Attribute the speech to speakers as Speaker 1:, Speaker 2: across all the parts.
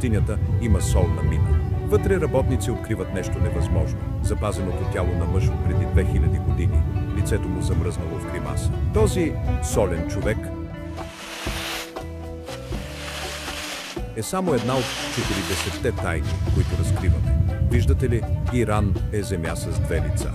Speaker 1: пустинята има солна мина. Вътре работници откриват нещо невъзможно. Запазеното тяло на мъж от преди 2000 години. Лицето му замръзнало в гримаса. Този солен човек е само една от 40-те тайни, които разкриваме. Виждате ли, Иран е земя с две лица.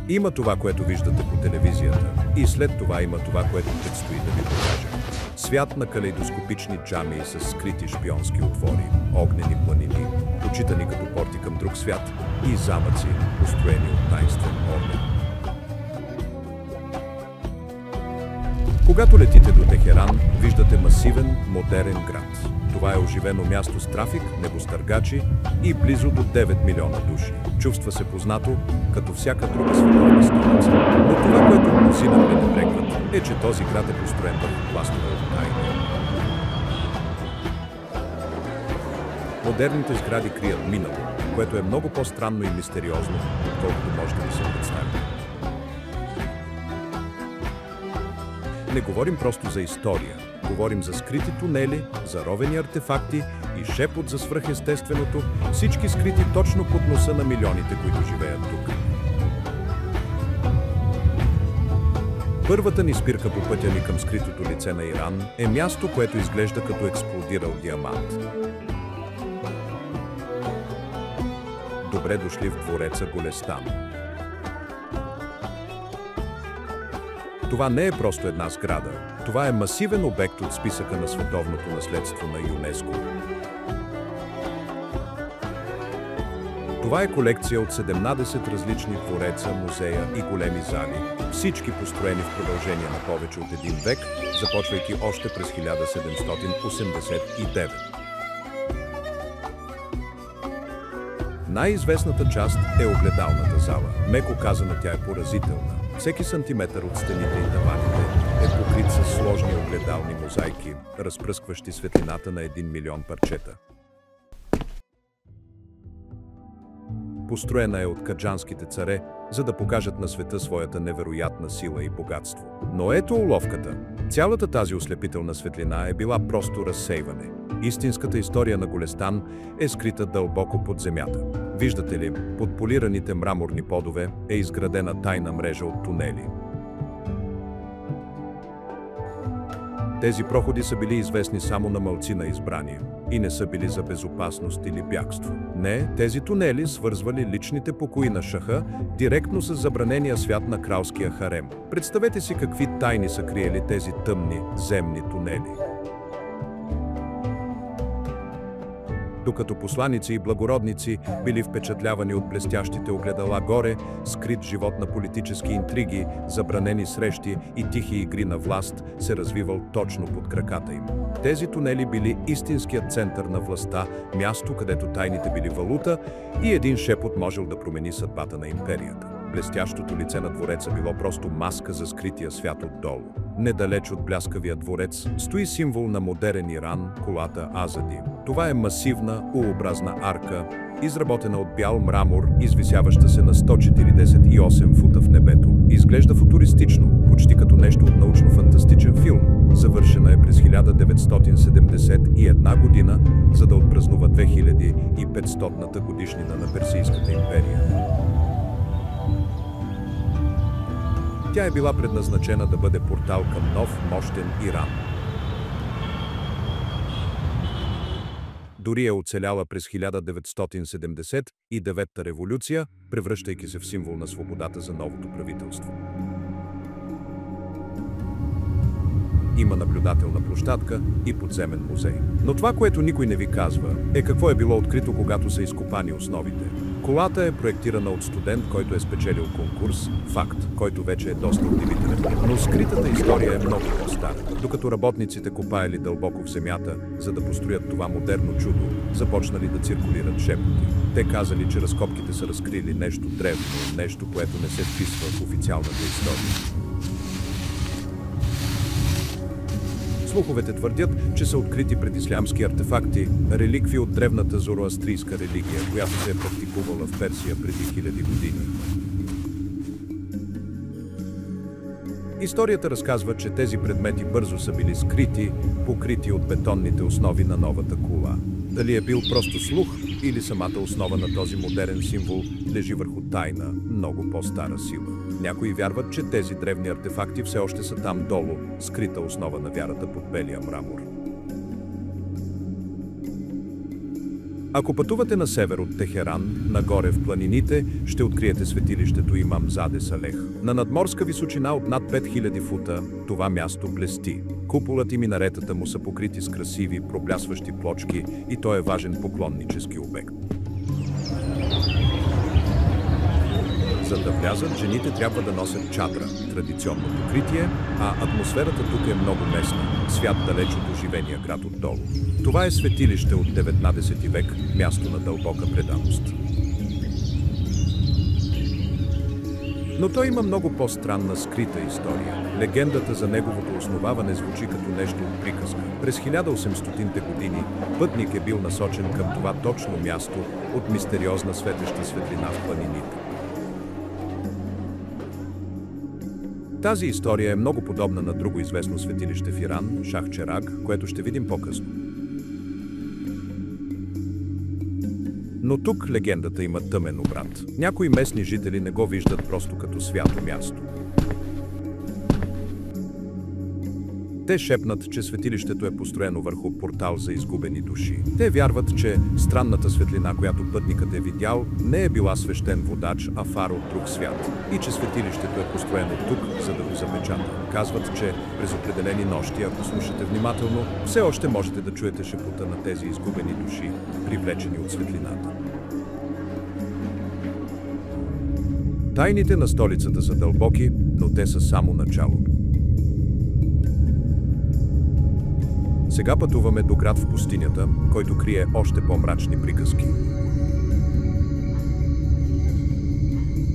Speaker 1: Има това, което виждате по телевизията, и след това има това, което предстои да ви покажа. Свят на калейдоскопични джамии с скрити шпионски отвори, огнени планини, почитани като порти към друг свят, и замъци, построени от тайнствен огън. Когато летите до Техеран, виждате масивен, модерен град. Това е оживено място с трафик, небостъргачи и близо до 9 милиона души. Чувства се познато, като всяка друга световна столица. Но това, което мнозина пренебрегват, е, че този град е построен върху пластове от тайна. Модерните сгради крият минало, което е много по-странно и мистериозно, отколкото може да ви се представи. Не говорим просто за история. Говорим за скрити тунели, заровени артефакти и шепот за свръхестественото, всички скрити точно под носа на милионите, които живеят тук. Първата ни спирка по пътя ни към скритото лице на Иран е място, което изглежда като експлодирал диамант. Добре дошли в двореца Гулестан. Това не е просто една сграда. Това е масивен обект от списъка на световното наследство на ЮНЕСКО. Това е колекция от 17 различни двореца, музея и големи зали, всички построени в продължение на повече от един век, започвайки още през 1789. Най-известната част е огледалната зала. Меко казано, тя е поразителна. Всеки сантиметър от стените и таваните е покрит с сложни огледални мозайки, разпръскващи светлината на 1 милион парчета. Построена е от каджанските царе, за да покажат на света своята невероятна сила и богатство. Но ето уловката. Цялата тази ослепителна светлина е била просто разсейване. Истинската история на Гулестан е скрита дълбоко под земята. Виждате ли, под полираните мраморни подове е изградена тайна мрежа от тунели. Тези проходи са били известни само на малцина избрани и не са били за безопасност или бягство. Не, тези тунели свързвали личните покои на шаха директно с забранения свят на кралския харем. Представете си какви тайни са криели тези тъмни земни тунели. Докато посланици и благородници били впечатлявани от блестящите огледала горе, скрит живот на политически интриги, забранени срещи и тихи игри на власт се развивал точно под краката им. Тези тунели били истинският център на властта, място, където тайните били валута и един шепот можел да промени съдбата на империята. Блестящото лице на двореца било просто маска за скрития свят отдолу. Недалеч от бляскавия дворец стои символ на модерен Иран – кулата Азади. Това е масивна, U-образна арка, изработена от бял мрамор, извисяваща се на 148 фута в небето. Изглежда футуристично, почти като нещо от научно-фантастичен филм. Завършена е през 1971 година, за да отпразнува 2500-та годишнина на Персийската империя. Тя е била предназначена да бъде портал към нов, мощен Иран. Дори е оцеляла през 1979-та революция, превръщайки се в символ на свободата за новото правителство. Има наблюдателна площадка и подземен музей. Но това, което никой не ви казва, е какво е било открито, когато са изкопани основите. Кулата е проектирана от студент, който е спечелил конкурс, факт, който вече е доста удивителен. Но скритата история е много по-стара. Докато работниците копаели дълбоко в земята, за да построят това модерно чудо, започнали да циркулират шепоти. Те казали, че разкопките са разкрили нещо древно, нещо, което не се вписва в официалната история. Слуховете твърдят, че са открити предислямски артефакти, реликви от древната зороастрийска религия, която се е практикувала в Персия преди 1000 години. Историята разказва, че тези предмети бързо са били скрити, покрити от бетонните основи на новата кула. Дали е бил просто слух или самата основа на този модерен символ лежи върху тайна, много по-стара сила. Някои вярват, че тези древни артефакти все още са там долу, скрита основа на вярата под белия мрамор. Ако пътувате на север от Техеран, нагоре в планините, ще откриете светилището Имамзаде Салех. На надморска височина от над 5000 фута, това място блести. Куполът и минаретата му са покрити с красиви, проблясващи плочки и той е важен поклоннически обект. За да влязат, жените трябва да носят чадра, традиционно покритие, а атмосферата тук е много местна, свят далеч от оживения град отдолу. Това е светилище от 19 век, място на дълбока преданост. Но той има много по-странна скрита история. Легендата за неговото основаване звучи като нещо от приказка. През 1800-те години пътник е бил насочен към това точно място от мистериозна светеща светлина в планините. Тази история е много подобна на друго известно светилище в Иран, Шах Чераг, което ще видим по-късно. Но тук легендата има тъмен обрат. Някои местни жители не го виждат просто като свято място. Те шепнат, че светилището е построено върху портал за изгубени души. Те вярват, че странната светлина, която пътникът е видял, не е била свещен водач, а фар от друг свят. И че светилището е построено тук, за да го запечата. Казват, че през определени нощи, ако слушате внимателно, все още можете да чуете шепота на тези изгубени души, привлечени от светлината. Тайните на столицата са дълбоки, но те са само начало. Сега пътуваме до град в пустинята, който крие още по-мрачни приказки.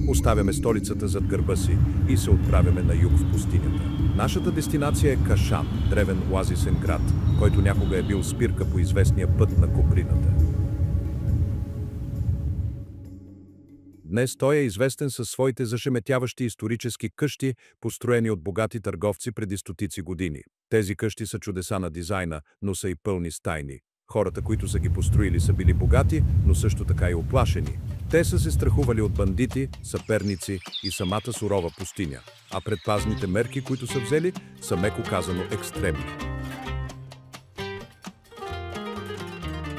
Speaker 1: Оставяме столицата зад гърба си и се отправяме на юг в пустинята. Нашата дестинация е Кашан, древен оазисен град, който някога е бил спирка по известния път на Коприната. Днес той е известен със своите зашеметяващи исторически къщи, построени от богати търговци преди стотици години. Тези къщи са чудеса на дизайна, но са и пълни с тайни. Хората, които са ги построили, са били богати, но също така и уплашени. Те са се страхували от бандити, съперници и самата сурова пустиня. А предпазните мерки, които са взели, са меко казано екстремни.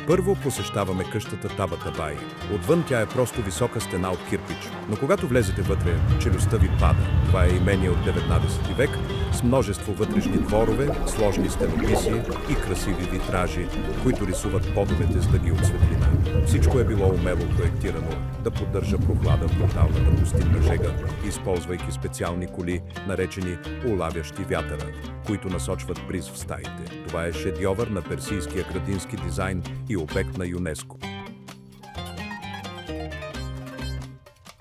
Speaker 1: Първо посещаваме къщата Табата Бай. Отвън тя е просто висока стена от кирпич, но когато влезете вътре, челюстта ви пада. Това е имение от 19 век, с множество вътрешни дворове, сложни стенописи и красиви витражи, които рисуват подовете с дъги от светлина. Всичко е било умело проектирано да поддържа прохлада в бруталната пустинна жега, използвайки специални коли, наречени улавящи вятъра, които насочват бриз в стаите. Това е шедьовър на персийския градински дизайн и обект на ЮНЕСКО.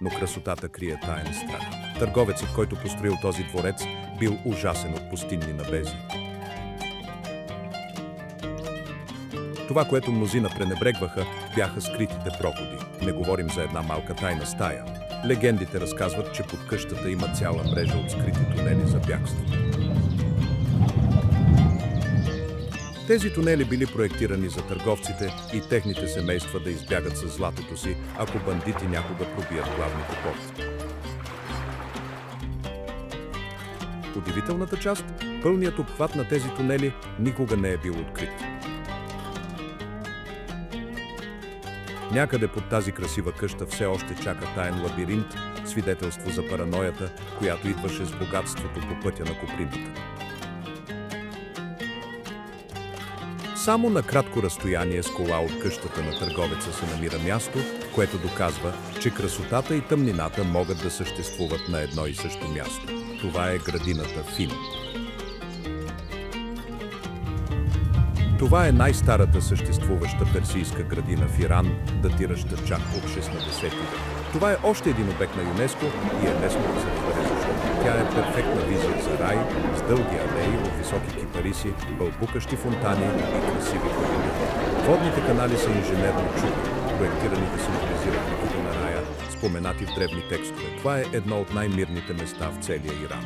Speaker 1: Но красотата крие таен страх. Търговецът, който построил този дворец, бил ужасен от пустинни набези. Това, което мнозина пренебрегваха, бяха скритите проходи. Не говорим за една малка тайна стая. Легендите разказват, че под къщата има цяла мрежа от скрити тунели за бягство. Тези тунели били проектирани за търговците и техните семейства да избягат със златото си, ако бандити някога пробият главните порти. Удивителната част, пълният обхват на тези тунели никога не е бил открит. Някъде под тази красива къща все още чака таен лабиринт, свидетелство за параноята, която идваше с богатството по пътя на Коприната. Само на кратко разстояние с кола от къщата на търговеца се намира място, което доказва, че красотата и тъмнината могат да съществуват на едно и също място. Това е градината Фин. Това е най-старата съществуваща персийска градина в Иран, датираща чак от 16 век. Това е още един обект на ЮНЕСКО и е лесно да се разбере защо. Тя е перфектна визия за рай, с дълги алеи от високи кипариси, бълбукащи фонтани и красиви градини. Водните канали са инженерно чудо, проектирани да символизират реките на рая, споменати в древни текстове. Това е едно от най-мирните места в целия Иран.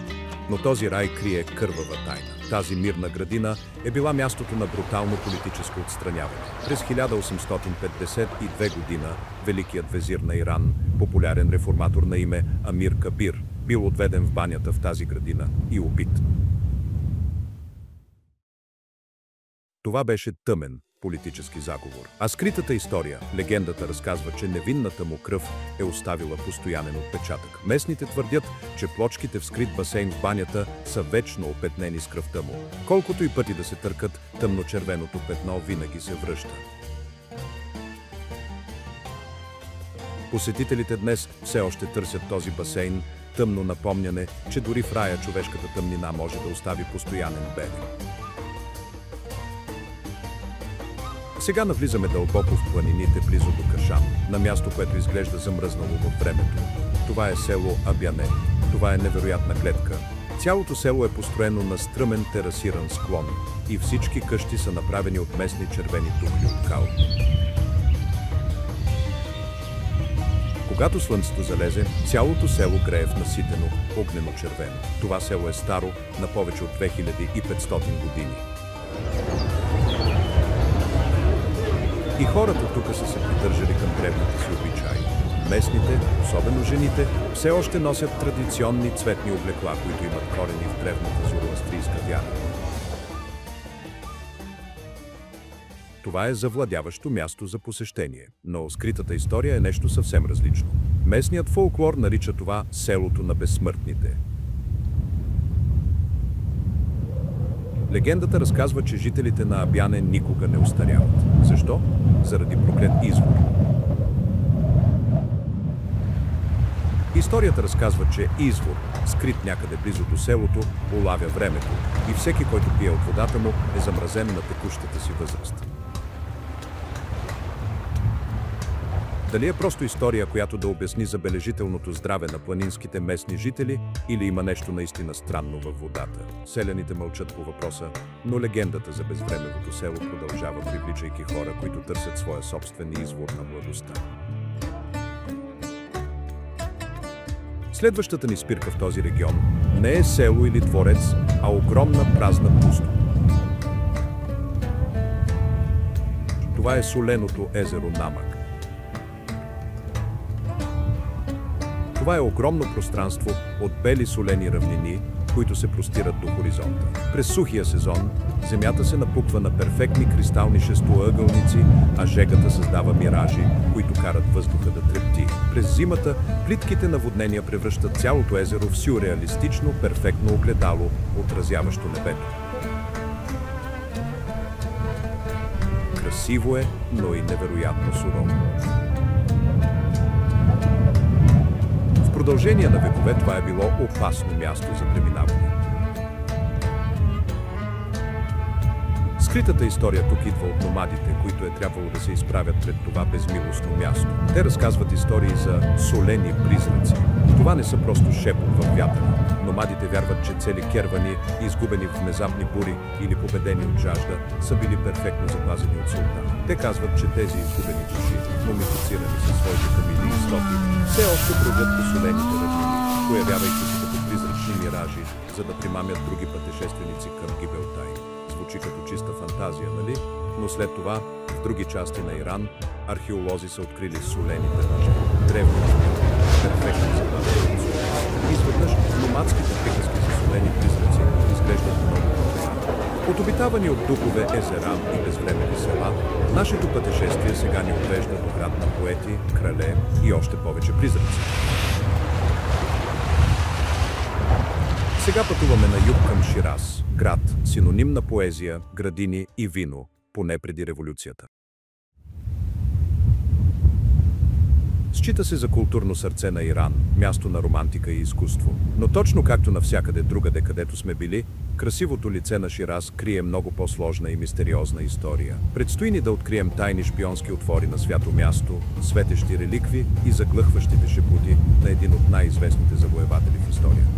Speaker 1: Но този рай крие кървава тайна. Тази мирна градина е била мястото на брутално политическо отстраняване. През 1852 година великият везир на Иран, популярен реформатор на име Амир Кабир, бил отведен в банята в тази градина и убит. Това беше тъмен политически заговор. А скритата история, легендата разказва, че невинната му кръв е оставила постоянен отпечатък. Местните твърдят, че плочките в скрит басейн в банята са вечно опетнени с кръвта му. Колкото и пъти да се търкат, тъмночервеното петно винаги се връща. Посетителите днес все още търсят този басейн, тъмно напомняне, че дори в рая човешката тъмнина може да остави постоянен белег. Сега навлизаме дълбоко в планините близо до Кашан, на място, което изглежда замръзнало във времето. Това е село Абяне. Това е невероятна гледка. Цялото село е построено на стръмен терасиран склон и всички къщи са направени от местни червени тухли от кал. Когато слънцето залезе, цялото село грее в наситено, огнено-червено. Това село е старо, на повече от 2500 години. И хората тук са се придържали към древните си обичаи. Местните, особено жените, все още носят традиционни цветни облекла, които имат корени в древната зороастрийска вяра. Това е завладяващо място за посещение, но скритата история е нещо съвсем различно. Местният фолклор нарича това селото на безсмъртните. Легендата разказва, че жителите на Абяне никога не остаряват. Защо? Заради проклет извор. Историята разказва, че извор, скрит някъде близо до селото, улавя времето и всеки, който пие от водата му, е замразен на текущата си възраст. Дали е просто история, която да обясни забележителното здраве на планинските местни жители, или има нещо наистина странно във водата? Селяните мълчат по въпроса, но легендата за безвремевото село продължава, привличайки хора, които търсят своя собствен извор на младостта. Следващата ни спирка в този регион не е село или дворец, а огромна празна пустошка. Това е соленото езеро Намак. Това е огромно пространство от бели солени равнини, които се простират до хоризонта. През сухия сезон земята се напуква на перфектни кристални шестоъгълници, а жегата създава миражи, които карат въздуха да трепти. През зимата плитките наводнения превръщат цялото езеро в сюрреалистично, перфектно огледало, отразяващо небето. Красиво е, но и невероятно сурово. В продължение на векове това е било опасно място за преминаване. Скритата история тук идва от номадите, които е трябвало да се изправят пред това безмилостно място. Те разказват истории за солени призраци. Това не са просто шепот във вятъра. Номадите вярват, че цели кервани, изгубени в внезапни бури или победени от жажда, са били перфектно запазени от султана. Те казват, че тези изгубени души, мумифицирани със своите камили и стопи, все още бродят по солените равнини, появявайки се като призрачни миражи, за да примамят други пътешественици към гибелта им. Звучи като чиста фантазия, нали? Но след това, в други части на Иран, археолози са открили солените мъже. Древни, перфектни запазени. Изведнъж номадските приказки за солени призраци изглеждат много по-реални. От обитавани от духове езера и безвремени села, нашето пътешествие сега ни отвежда до град на поети, крале и още повече призраци. Сега пътуваме на юг към Шираз, град, синоним на поезия, градини и вино, поне преди революцията. Счита се за културно сърце на Иран, място на романтика и изкуство. Но точно както навсякъде другаде, където сме били, красивото лице на Шираз крие много по-сложна и мистериозна история. Предстои ни да открием тайни шпионски отвори на свято място, светещи реликви и заглъхващите шепоти на един от най-известните завоеватели в историята.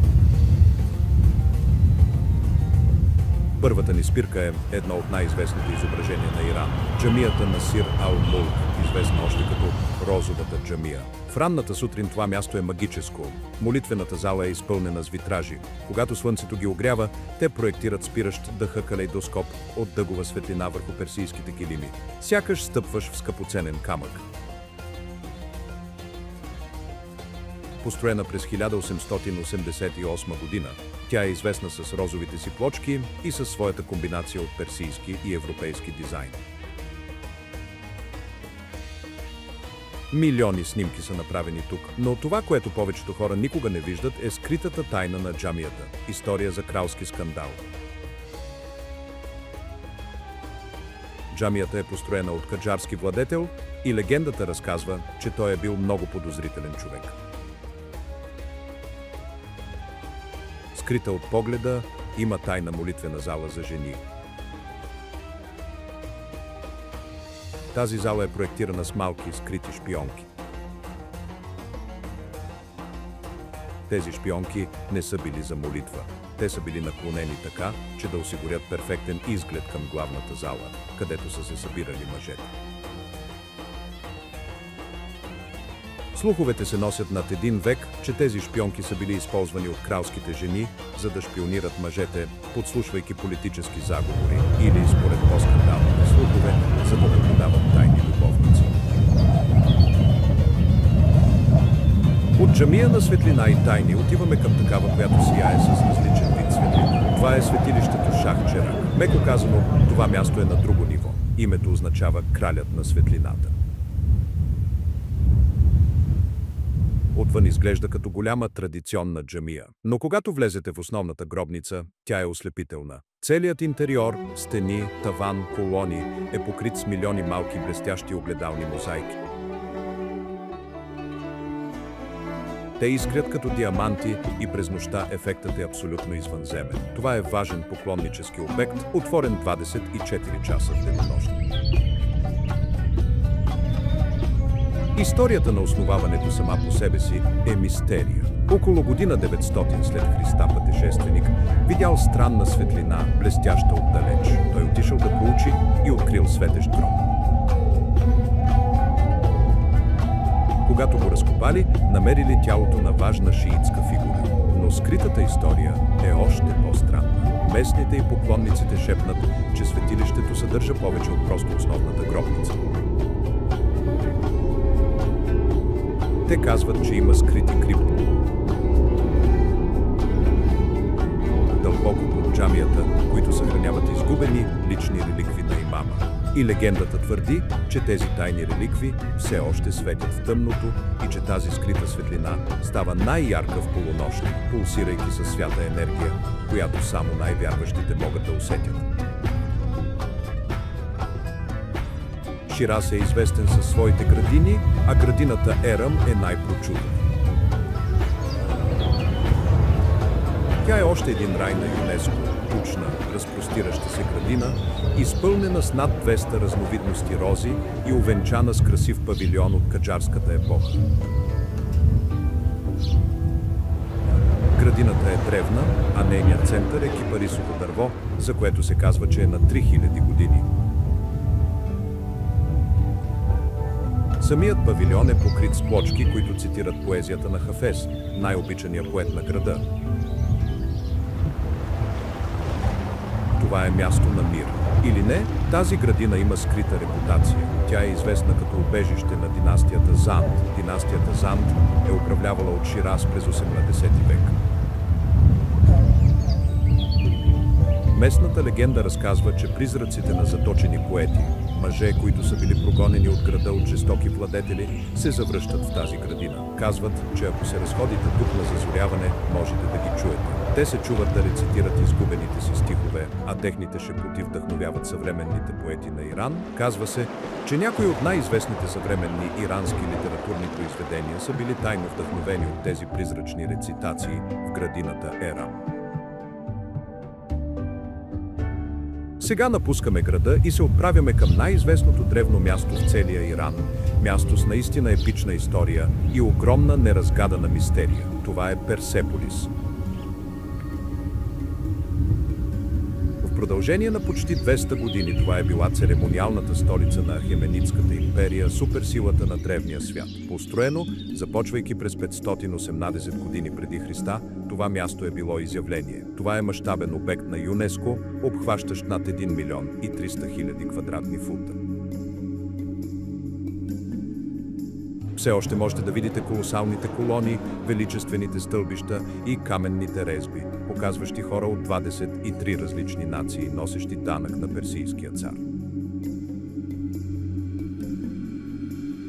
Speaker 1: Първата ни спирка е едно от най-известните изображения на Иран – джамията на Сир ал-Мулк, известна още като Розовата джамия. В ранната сутрин това място е магическо. Молитвената зала е изпълнена с витражи. Когато слънцето ги огрява, те проектират спиращ дъха калейдоскоп от дъгова светлина върху персийските килими. Сякаш стъпваш в скъпоценен камък. Построена през 1888 година, тя е известна с розовите си плочки и със своята комбинация от персийски и европейски дизайн. Милиони снимки са направени тук, но това, което повечето хора никога не виждат, е скритата тайна на джамията – история за кралски скандал. Джамията е построена от каджарски владетел и легендата разказва, че той е бил много подозрителен човек. Скрита от погледа, има тайна молитвена зала за жени. Тази зала е проектирана с малки, скрити шпионки. Тези шпионки не са били за молитва. Те са били наклонени така, че да осигурят перфектен изглед към главната зала, където са се събирали мъжете. Слуховете се носят над един век, че тези шпионки са били използвани от кралските жени, за да шпионират мъжете, подслушвайки политически заговори или, според по-скандалните слухове, за да наблюдават тайни любовници. От джамия на светлина и тайни отиваме към такава, която сияе с различен вид светлина. Това е светилището Шах Черак. Меко казано, това място е на друго ниво. Името означава кралят на светлината. Отвън изглежда като голяма традиционна джамия. Но когато влезете в основната гробница, тя е ослепителна. Целият интериор, стени, таван, колони е покрит с милиони малки блестящи огледални мозайки. Те искрят като диаманти и през нощта ефектът е абсолютно извънземен. Това е важен поклоннически обект, отворен 24 часа в денонощ. Историята на основаването сама по себе си е мистерия. Около година 900 след Христа пътешественик видял странна светлина, блестяща отдалеч. Той отишъл да проучи и открил светещ гроб. Когато го разкопали, намерили тялото на важна шиитска фигура. Но скритата история е още по-странна. Местните и поклонниците шепнат, че светилището съдържа повече от просто основната гробница. Те казват, че има скрити крипти. Дълбоко под джамията, които съхраняват изгубени лични реликви на имама. И легендата твърди, че тези тайни реликви все още светят в тъмното и че тази скрита светлина става най-ярка в полунощ, пулсирайки със свята енергия, която само най-вярващите могат да усетят. Шираз е известен със своите градини, а градината Ерам е най-прочутана. Тя е още един рай на ЮНЕСКО, тучна, разпростираща се градина, изпълнена с над 200 разновидности рози и увенчана с красив павилион от каджарската епоха. Градината е древна, а нейният център е кипарисово дърво, за което се казва, че е на 3000 години. Самият павилион е покрит с плочки, които цитират поезията на Хафез, най-обичания поет на града. Това е място на мир. Или не, тази градина има скрита репутация. Тя е известна като убежище на династията Занд. Династията Занд е управлявала от Шираз през 18 век. Местната легенда разказва, че призраците на заточени поети, мъже, които са били прогонени от града от жестоки владетели, се завръщат в тази градина. Казват, че ако се разходите тук на зазоряване, можете да ги чуете. Те се чуват да рецитират изгубените си стихове, а техните шепоти вдъхновяват съвременните поети на Иран. Казва се, че някои от най-известните съвременни ирански литературни произведения са били тайно вдъхновени от тези призрачни рецитации в градината Ерам. Сега напускаме града и се отправяме към най-известното древно място в целия Иран. Място с наистина епична история и огромна неразгадана мистерия. Това е Персеполис. В продължение на почти 200 години това е била церемониалната столица на Ахеменидската империя, суперсилата на древния свят. Построено, започвайки през 518 години преди Христа, това място е било изявление. Това е мащабен обект на ЮНЕСКО, обхващащ над 1 милион и 300 хиляди квадратни фута. Все още можете да видите колосалните колони, величествените стълбища и каменните резби, показващи хора от 23 различни нации, носещи данък на персийския цар.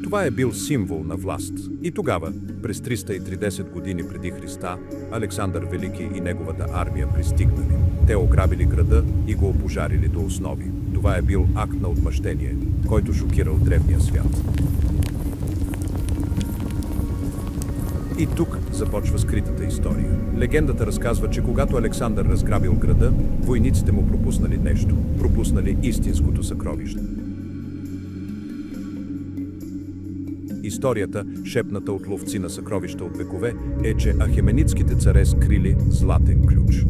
Speaker 1: Това е бил символ на власт. И тогава, през 330 години преди Христа, Александър Велики и неговата армия пристигнали. Те ограбили града и го опожарили до основи. Това е бил акт на отмъщение, който шокирал древния свят. И тук започва скритата история. Легендата разказва, че когато Александър разграбил града, войниците му пропуснали нещо. Пропуснали истинското съкровище. Историята, шепната от ловци на съкровища от векове, е, че ахеменидските царе скрили златен ключ.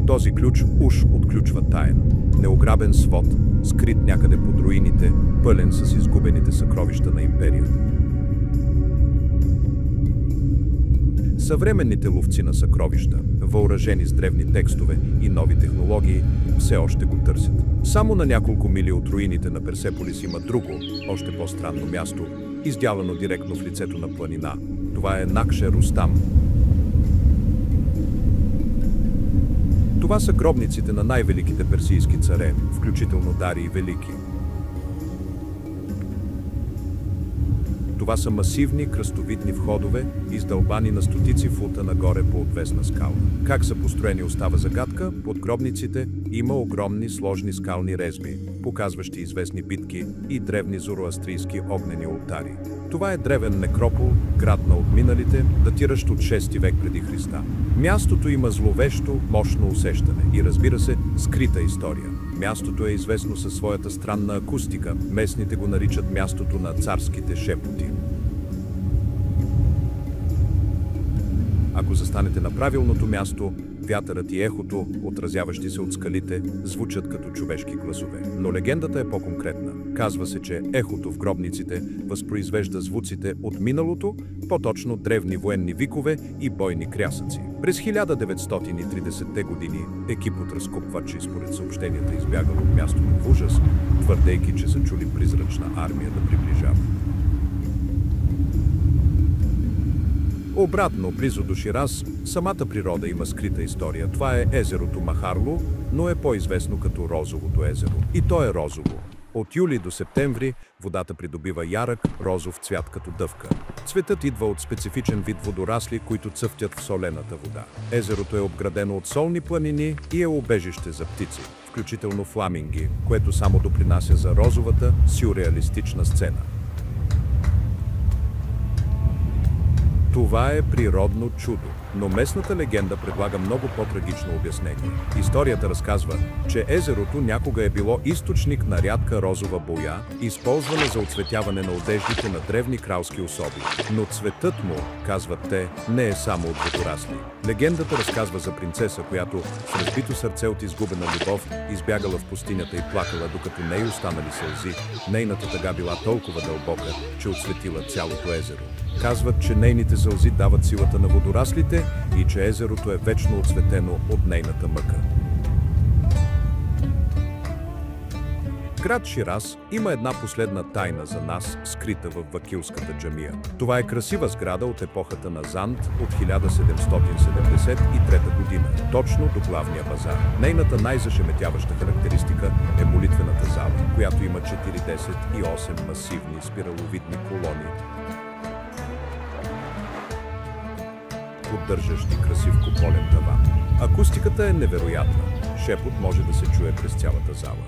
Speaker 1: Този ключ уж отключва таен, неограбен свод, скрит някъде под руините, пълен с изгубените съкровища на империята. Съвременните ловци на съкровища, въоръжени с древни текстове и нови технологии, все още го търсят. Само на няколко мили от руините на Персеполис има друго, още по-странно място, издялано директно в лицето на планина. Това е Накше Рустам. Това са гробниците на най-великите персийски царе, включително Дарий Велики. Това са масивни кръстовидни входове, издълбани на стотици фута нагоре по отвесна скала. Как са построени остава загадка, под гробниците има огромни сложни скални резби, показващи известни битки и древни зороастрийски огнени олтари. Това е древен некропол, град на отминалите, датиращ от 6 век преди Христа. Мястото има зловещо, мощно усещане и, разбира се, скрита история. Мястото е известно със своята странна акустика. Местните го наричат мястото на царските шепоти. Ако застанете на правилното място, вятърът и ехото, отразяващи се от скалите, звучат като човешки гласове. Но легендата е по-конкретна. Казва се, че ехото в гробниците възпроизвежда звуците от миналото, по-точно древни военни викове и бойни крясъци. През 1930-те години екип от разкопвачи според съобщенията избягал от мястото в ужас, твърдейки, че са чули призрачна армия да приближава. Обратно, близо до Шираз, самата природа има скрита история. Това е езерото Махарло, но е по-известно като Розовото езеро. И то е розово. От юли до септември водата придобива ярък, розов цвят като дъвка. Цветът идва от специфичен вид водорасли, които цъфтят в солената вода. Езерото е обградено от солни планини и е убежище за птици, включително фламинги, което само допринася за розовата, сюрреалистична сцена. Това е природно чудо, но местната легенда предлага много по-трагично обяснение. Историята разказва, че езерото някога е било източник на рядка розова боя, използвана за оцветяване на одеждите на древни кралски особи. Но цветът му, казват те, не е само от водорасли. Легендата разказва за принцеса, която с разбито сърце от изгубена любов избягала в пустинята и плакала, докато не й останали сълзи. Нейната тъга била толкова дълбока, че оцветила цялото езеро. Казват, че нейните сълзи дават силата на водораслите и че езерото е вечно оцветено от нейната мъка. Град Шираз има една последна тайна за нас, скрита в Вакилската джамия. Това е красива сграда от епохата на Занд от 1773 година, точно до главния базар. Нейната най-зашеметяваща характеристика е молитвената зала, която има 48 масивни спираловидни колони, поддържащи красив куполен таван. Акустиката е невероятна. Шепот може да се чуе през цялата зала.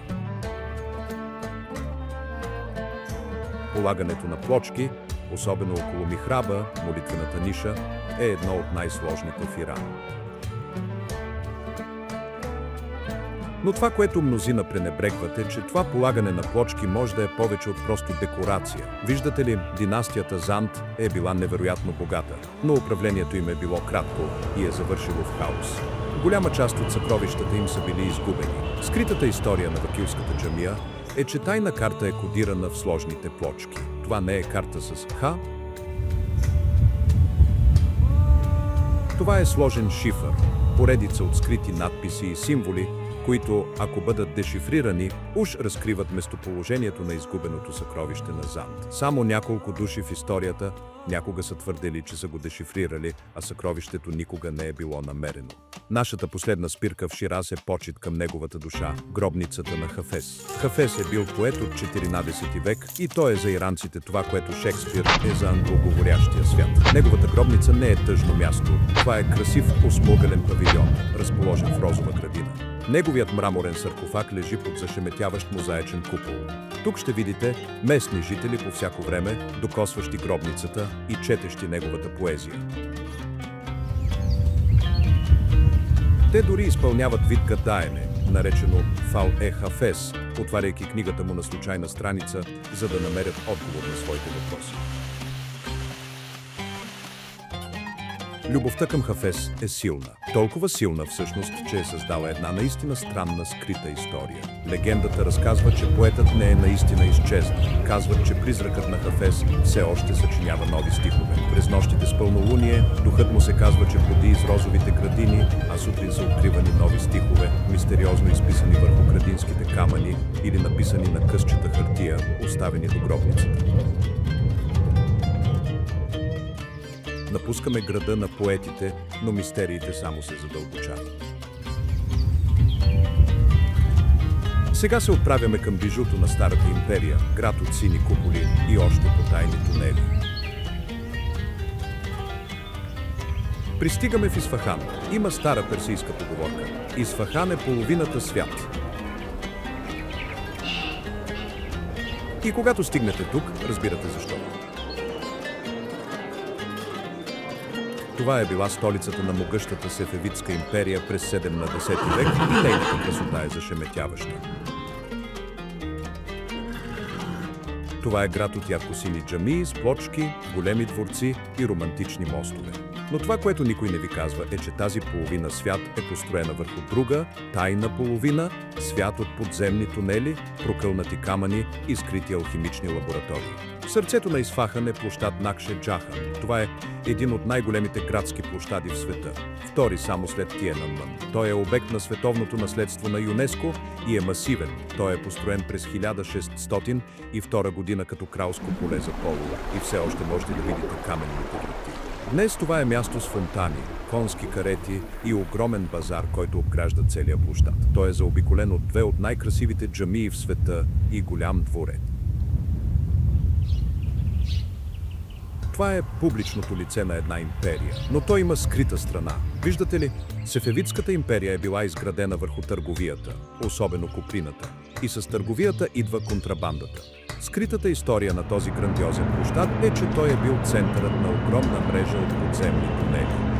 Speaker 1: Полагането на плочки, особено около михраба, молитвената ниша, е едно от най-сложните в Иран. Но това, което мнозина пренебрегват, е, че това полагане на плочки може да е повече от просто декорация. Виждате ли, династията Занд е била невероятно богата, но управлението им е било кратко и е завършило в хаос. Голяма част от съкровищата им са били изгубени. Скритата история на Вакилската джамия е, че тайна карта е кодирана в сложните плочки. Това не е карта с Х. Това е сложен шифър, поредица от скрити надписи и символи, които, ако бъдат дешифрирани, уж разкриват местоположението на изгубеното съкровище на Занд. Само няколко души в историята някога са твърдели, че са го дешифрирали, а съкровището никога не е било намерено. Нашата последна спирка в Шираз е почит към неговата душа – гробницата на Хафез. Хафез е бил поет от 14 век и той е за иранците това, което Шекспир е за англоговорящия свят. Неговата гробница не е тъжно място. Това е красив осмоъгълен павилион, разположен в розова градина. Неговият мраморен саркофаг лежи под зашеметяващ мозаичен купол. Тук ще видите местни жители по всяко време, докосващи гробницата и четещи неговата поезия. Те дори изпълняват вид гадаене, наречено фал-е-хафес, отваряйки книгата му на случайна страница, за да намерят отговор на своите въпроси. Любовта към Хафез е силна. Толкова силна всъщност, че е създала една наистина странна скрита история. Легендата разказва, че поетът не е наистина изчезнал. Казват, че призракът на Хафез все още съчинява нови стихове. През нощите с пълнолуние, духът му се казва, че броди из розовите градини, а сутрин са откривани нови стихове, мистериозно изписани върху градинските камъни или написани на късчета хартия, оставени до гробницата. Напускаме града на поетите, но мистериите само се задълбочават. Сега се отправяме към бижуто на Старата империя, град от сини куполи и още потайни тунели. Пристигаме в Исфахан. Има стара персийска поговорка. Исфахан е половината свят. И когато стигнете тук, разбирате защо. Това е била столицата на могъщата Сефевидска империя през 17 век и нейната красота е зашеметяваща. Това е град от яркосини джамии с плочки, големи дворци и романтични мостове. Но това, което никой не ви казва, е, че тази половина свят е построена върху друга, тайна половина, свят от подземни тунели, прокълнати камъни и скрити алхимични лаборатории. В сърцето на Исфахан е площад Накше Джахан. Това е един от най-големите градски площади в света, втори само след Тиенанмън. Той е обект на световното наследство на ЮНЕСКО и е масивен. Той е построен през 1602 година като кралско поле за полова и все още можете да видите каменните врати. Днес това е място с фонтани, конски карети и огромен базар, който обгражда целия площад. Той е заобиколен от две от най-красивите джамии в света и голям дворец. Това е публичното лице на една империя, но той има скрита страна. Виждате ли, Сефевидската империя е била изградена върху търговията, особено коприната. И с търговията идва контрабандата. Скритата история на този грандиозен площад е, че той е бил центърът на огромна мрежа от подземни тунели.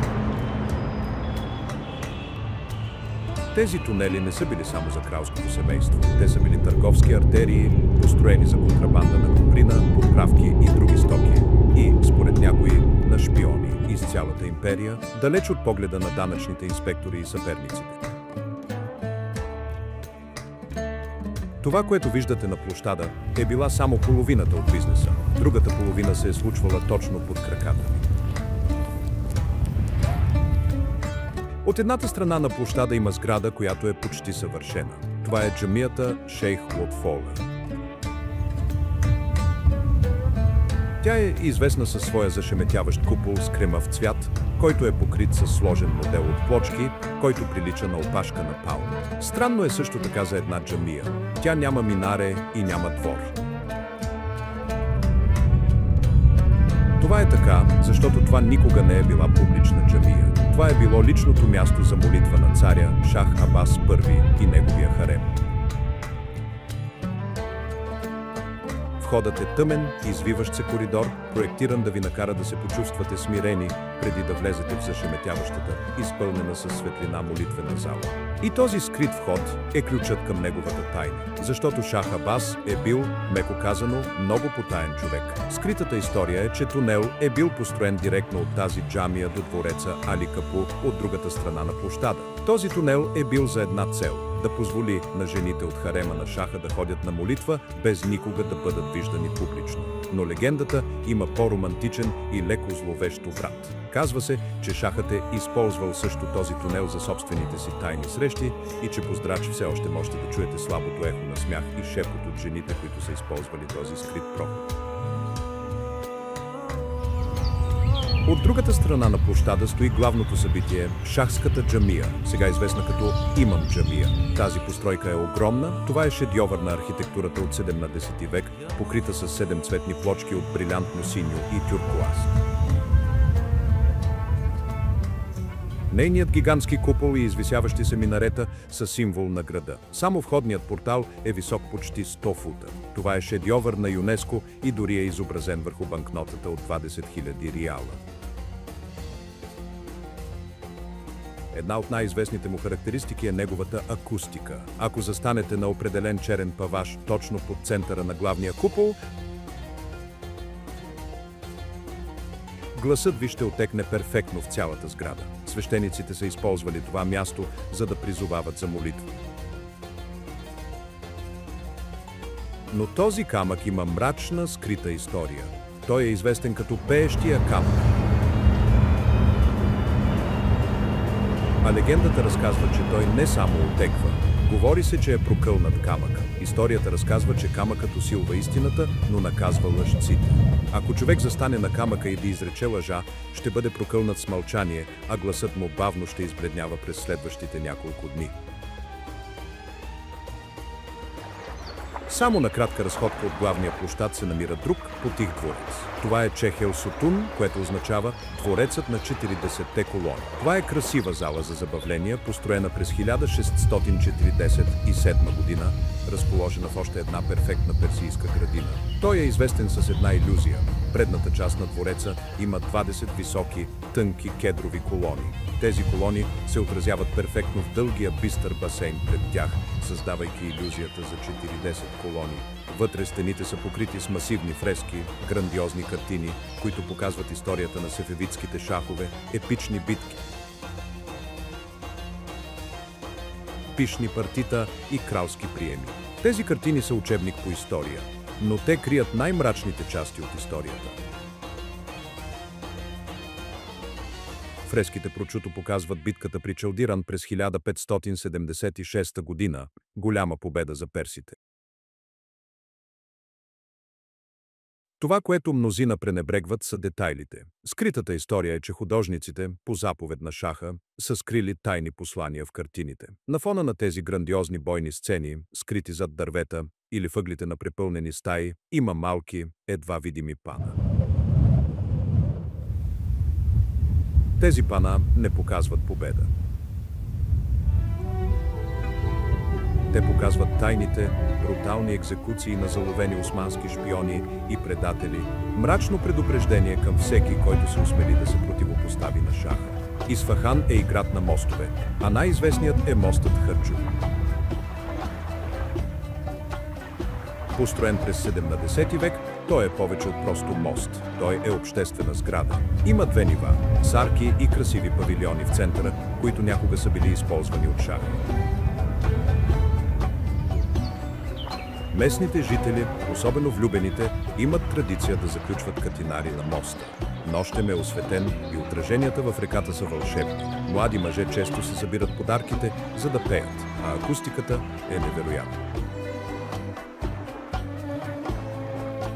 Speaker 1: Тези тунели не са били само за кралското семейство. Те са били търговски артерии, построени за контрабанда на коприна, подправки и други стоки. И, според някои, на шпиони из цялата империя, далеч от погледа на данъчните инспектори и съперниците. Това, което виждате на площада, е била само половината от бизнеса. Другата половина се е случвала точно под краката ми. От едната страна на площада има сграда, която е почти съвършена. Това е джамията Шейх Лутфолер. Тя е известна със своя зашеметяващ купол с кремав цвят, който е покрит със сложен модел от плочки, който прилича на опашка на палма. Странно е също така за една джамия. Тя няма минаре и няма двор. Това е така, защото това никога не е била публична джамия. Това е било личното място за молитва на царя Шах Абас I и неговия харем. Входът е тъмен, извиващ се коридор, проектиран да ви накара да се почувствате смирени, преди да влезете в зашеметяващата, изпълнена със светлина молитвена зала. И този скрит вход е ключът към неговата тайна, защото Шах Абас е бил, меко казано, много потаен човек. Скритата история е, че тунел е бил построен директно от тази джамия до двореца Али Капу от другата страна на площада. Този тунел е бил за една цел – да позволи на жените от харема на Шаха да ходят на молитва, без никога да бъдат виждани публично. Но легендата има по-романтичен и леко зловещ врат. Казва се, че Шахът е използвал също този тунел за собствените си тайни срещи и че по здрач все още можете да чуете слабото ехо на смях и шепот от жените, които са използвали този скрит проход. От другата страна на площада стои главното събитие – Шахската джамия, сега известна като Имам джамия. Тази постройка е огромна, това е шедьовър на архитектурата от 17 век, покрита с 7 цветни плочки от брилянтно синьо и тюркоаз. Нейният гигантски купол и извисяващи се минарета са символ на града. Само входният портал е висок почти 100 фута. Това е шедьовър на ЮНЕСКО и дори е изобразен върху банкнотата от 20 000 реала. Една от най-известните му характеристики е неговата акустика. Ако застанете на определен черен паваж точно под центъра на главния купол, гласът ви ще отекне перфектно в цялата сграда. Свещениците са използвали това място, за да призовават за молитва. Но този камък има мрачна, скрита история. Той е известен като пеещия камък. А легендата разказва, че той не само отеква. Говори се, че е прокълнат камък. Историята разказва, че камъкът усилва истината, но наказва лъжците. Ако човек застане на камъка и да изрече лъжа, ще бъде прокълнат с мълчание, а гласът му бавно ще избледнява през следващите няколко дни. Само на кратка разходка от главния площад се намира друг, потих дворец. Това е Чехел Сотун, което означава дворецът на 40-те колони. Това е красива зала за забавления, построена през 1647 година, разположена в още една перфектна персийска градина. Той е известен с една илюзия. Предната част на двореца има 20 високи, тънки кедрови колони. Тези колони се отразяват перфектно в дългия бистър басейн пред тях, създавайки илюзията за 40 колони. Вътре стените са покрити с масивни фрески, грандиозни картини, които показват историята на сефевидските шахове, епични битки, пишни партита и кралски приеми. Тези картини са учебник по история, но те крият най-мрачните части от историята. Фреските прочуто показват битката при Чалдиран през 1576 година, голяма победа за персите. Това, което мнозина пренебрегват, са детайлите. Скритата история е, че художниците, по заповед на Шаха, са скрили тайни послания в картините. На фона на тези грандиозни бойни сцени, скрити зад дървета или въглите на препълнени стаи, има малки, едва видими пана. Тези пана не показват победа. Те показват тайните, брутални екзекуции на заловени османски шпиони и предатели, мрачно предупреждение към всеки, който се осмели да се противопостави на Шаха. Исфахан е и град на мостове, а най-известният е мостът Хърджу. Построен през 17 век, той е повече от просто мост. Той е обществена сграда. Има две нива – с арки и красиви павилиони в центъра, които някога са били използвани от Шаха. Местните жители, особено влюбените, имат традиция да заключват катинари на моста. Нощем е осветен и отраженията в реката са вълшебни. Млади мъже често се събират под арките, за да пеят, а акустиката е невероятна.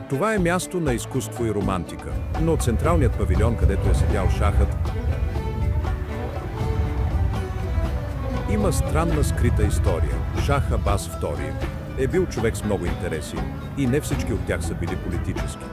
Speaker 1: Това е място на изкуство и романтика, но централният павилион, където е седял Шахът, има странна скрита история. Шах Абас II е бил човек с много интереси и не всички от тях са били политически.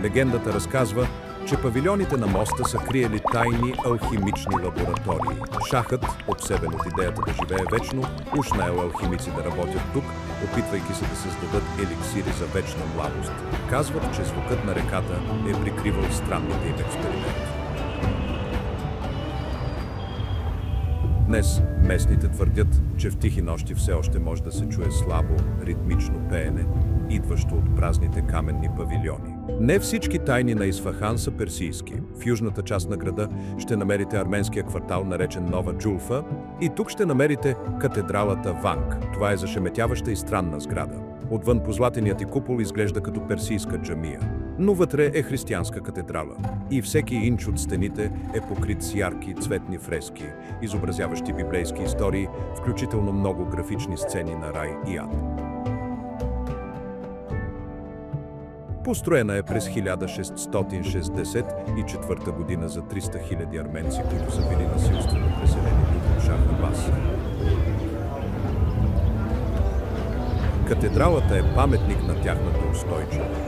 Speaker 1: Легендата разказва, че павилионите на моста са криели тайни алхимични лаборатории. Шахът, обсебен от идеята да живее вечно, уж наел алхимици да работят тук, опитвайки се да създадат еликсири за вечна младост. Казват, че звукът на реката е прикривал странните им експерименти. Днес местните твърдят, че в тихи нощи все още може да се чуе слабо, ритмично пеене, идващо от празните каменни павилиони. Не всички тайни на Исфахан са персийски. В южната част на града ще намерите арменския квартал, наречен Нова Джулфа, и тук ще намерите катедралата Ванг. Това е зашеметяваща и странна сграда. Отвън позлатеният и купол изглежда като персийска джамия, но вътре е християнска катедрала. И всеки инч от стените е покрит с ярки цветни фрески, изобразяващи библейски истории, включително много графични сцени на рай и ад. Построена е през 1664 година за 300 000 арменци, които са били насилствено преселени тук от Шах Абас. Катедралата е паметник на тяхната устойчивост.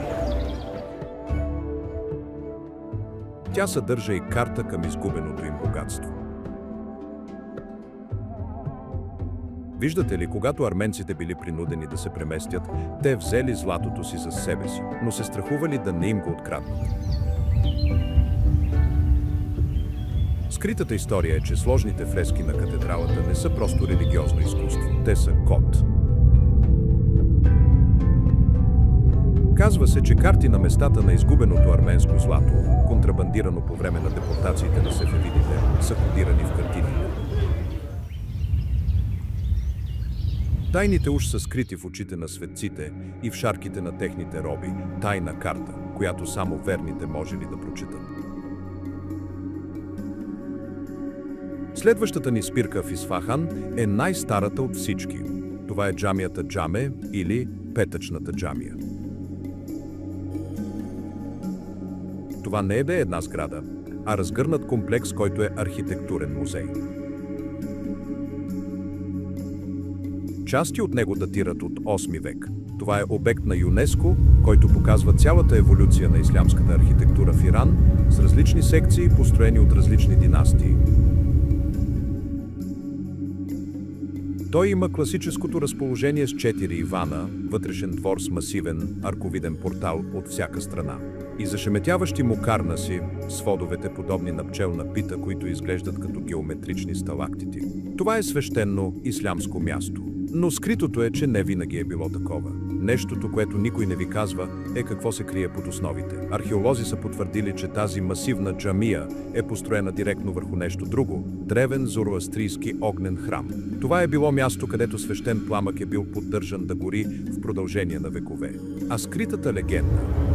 Speaker 1: Тя съдържа и карта към изгубеното им богатство. Виждате ли, когато арменците били принудени да се преместят, те взели златото си за себе си, но се страхували да не им го откраднат. Скритата история е, че сложните фрески на катедралата не са просто религиозно изкуство, те са код. Казва се, че карти на местата на изгубеното арменско злато, контрабандирано по време на депортациите на сефевидите, са кодирани в картините. Тайните уж са скрити в очите на светците и в шарките на техните роби, тайна карта, която само верните можели да прочитат. Следващата ни спирка в Исфахан е най-старата от всички. Това е джамията Джаме или петъчната джамия. Това не е една сграда, а разгърнат комплекс, който е архитектурен музей. Части от него датират от 8 век. Това е обект на ЮНЕСКО, който показва цялата еволюция на ислямската архитектура в Иран с различни секции, построени от различни династии. Той има класическото разположение с 4 ивана, вътрешен двор с масивен, арковиден портал от всяка страна и зашеметяващи мукарнаси, сводовете подобни на пчелна пита, които изглеждат като геометрични сталактити. Това е свещено ислямско място. Но скритото е, че не винаги е било такова. Нещото, което никой не ви казва, е какво се крие под основите. Археолози са потвърдили, че тази масивна джамия е построена директно върху нещо друго – древен зороастрийски огнен храм. Това е било място, където свещен пламък е бил поддържан да гори в продължение на векове. А скритата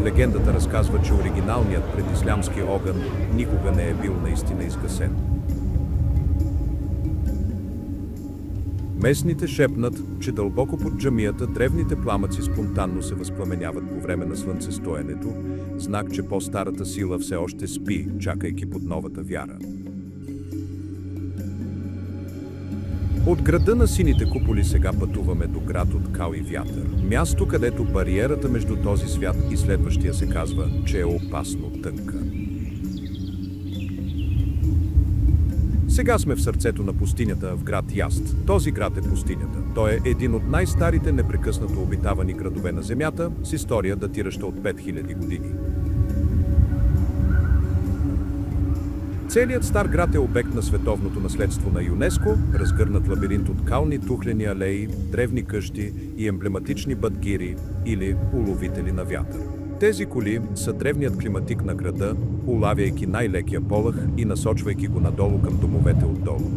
Speaker 1: легендата разказва, че оригиналният предислямски огън никога не е бил наистина изгасен. Местните шепнат, че дълбоко под джамията древните пламъци спонтанно се възпламеняват по време на слънцестоенето, знак, че по-старата сила все още спи, чакайки под новата вяра. От града на сините куполи сега пътуваме до град от кал и вятър. Място, където бариерата между този свят и следващия се казва, че е опасно тънка. Сега сме в сърцето на пустинята, в град Яст. Този град е пустинята. Той е един от най-старите непрекъснато обитавани градове на Земята, с история датираща от 5000 години. Целият стар град е обект на световното наследство на ЮНЕСКО, разгърнат лабиринт от кални тухлени алеи, древни къщи и емблематични бадгири или уловители на вятър. Тези коли са древният климатик на града, улавяйки най-лекия полъх и насочвайки го надолу към домовете отдолу.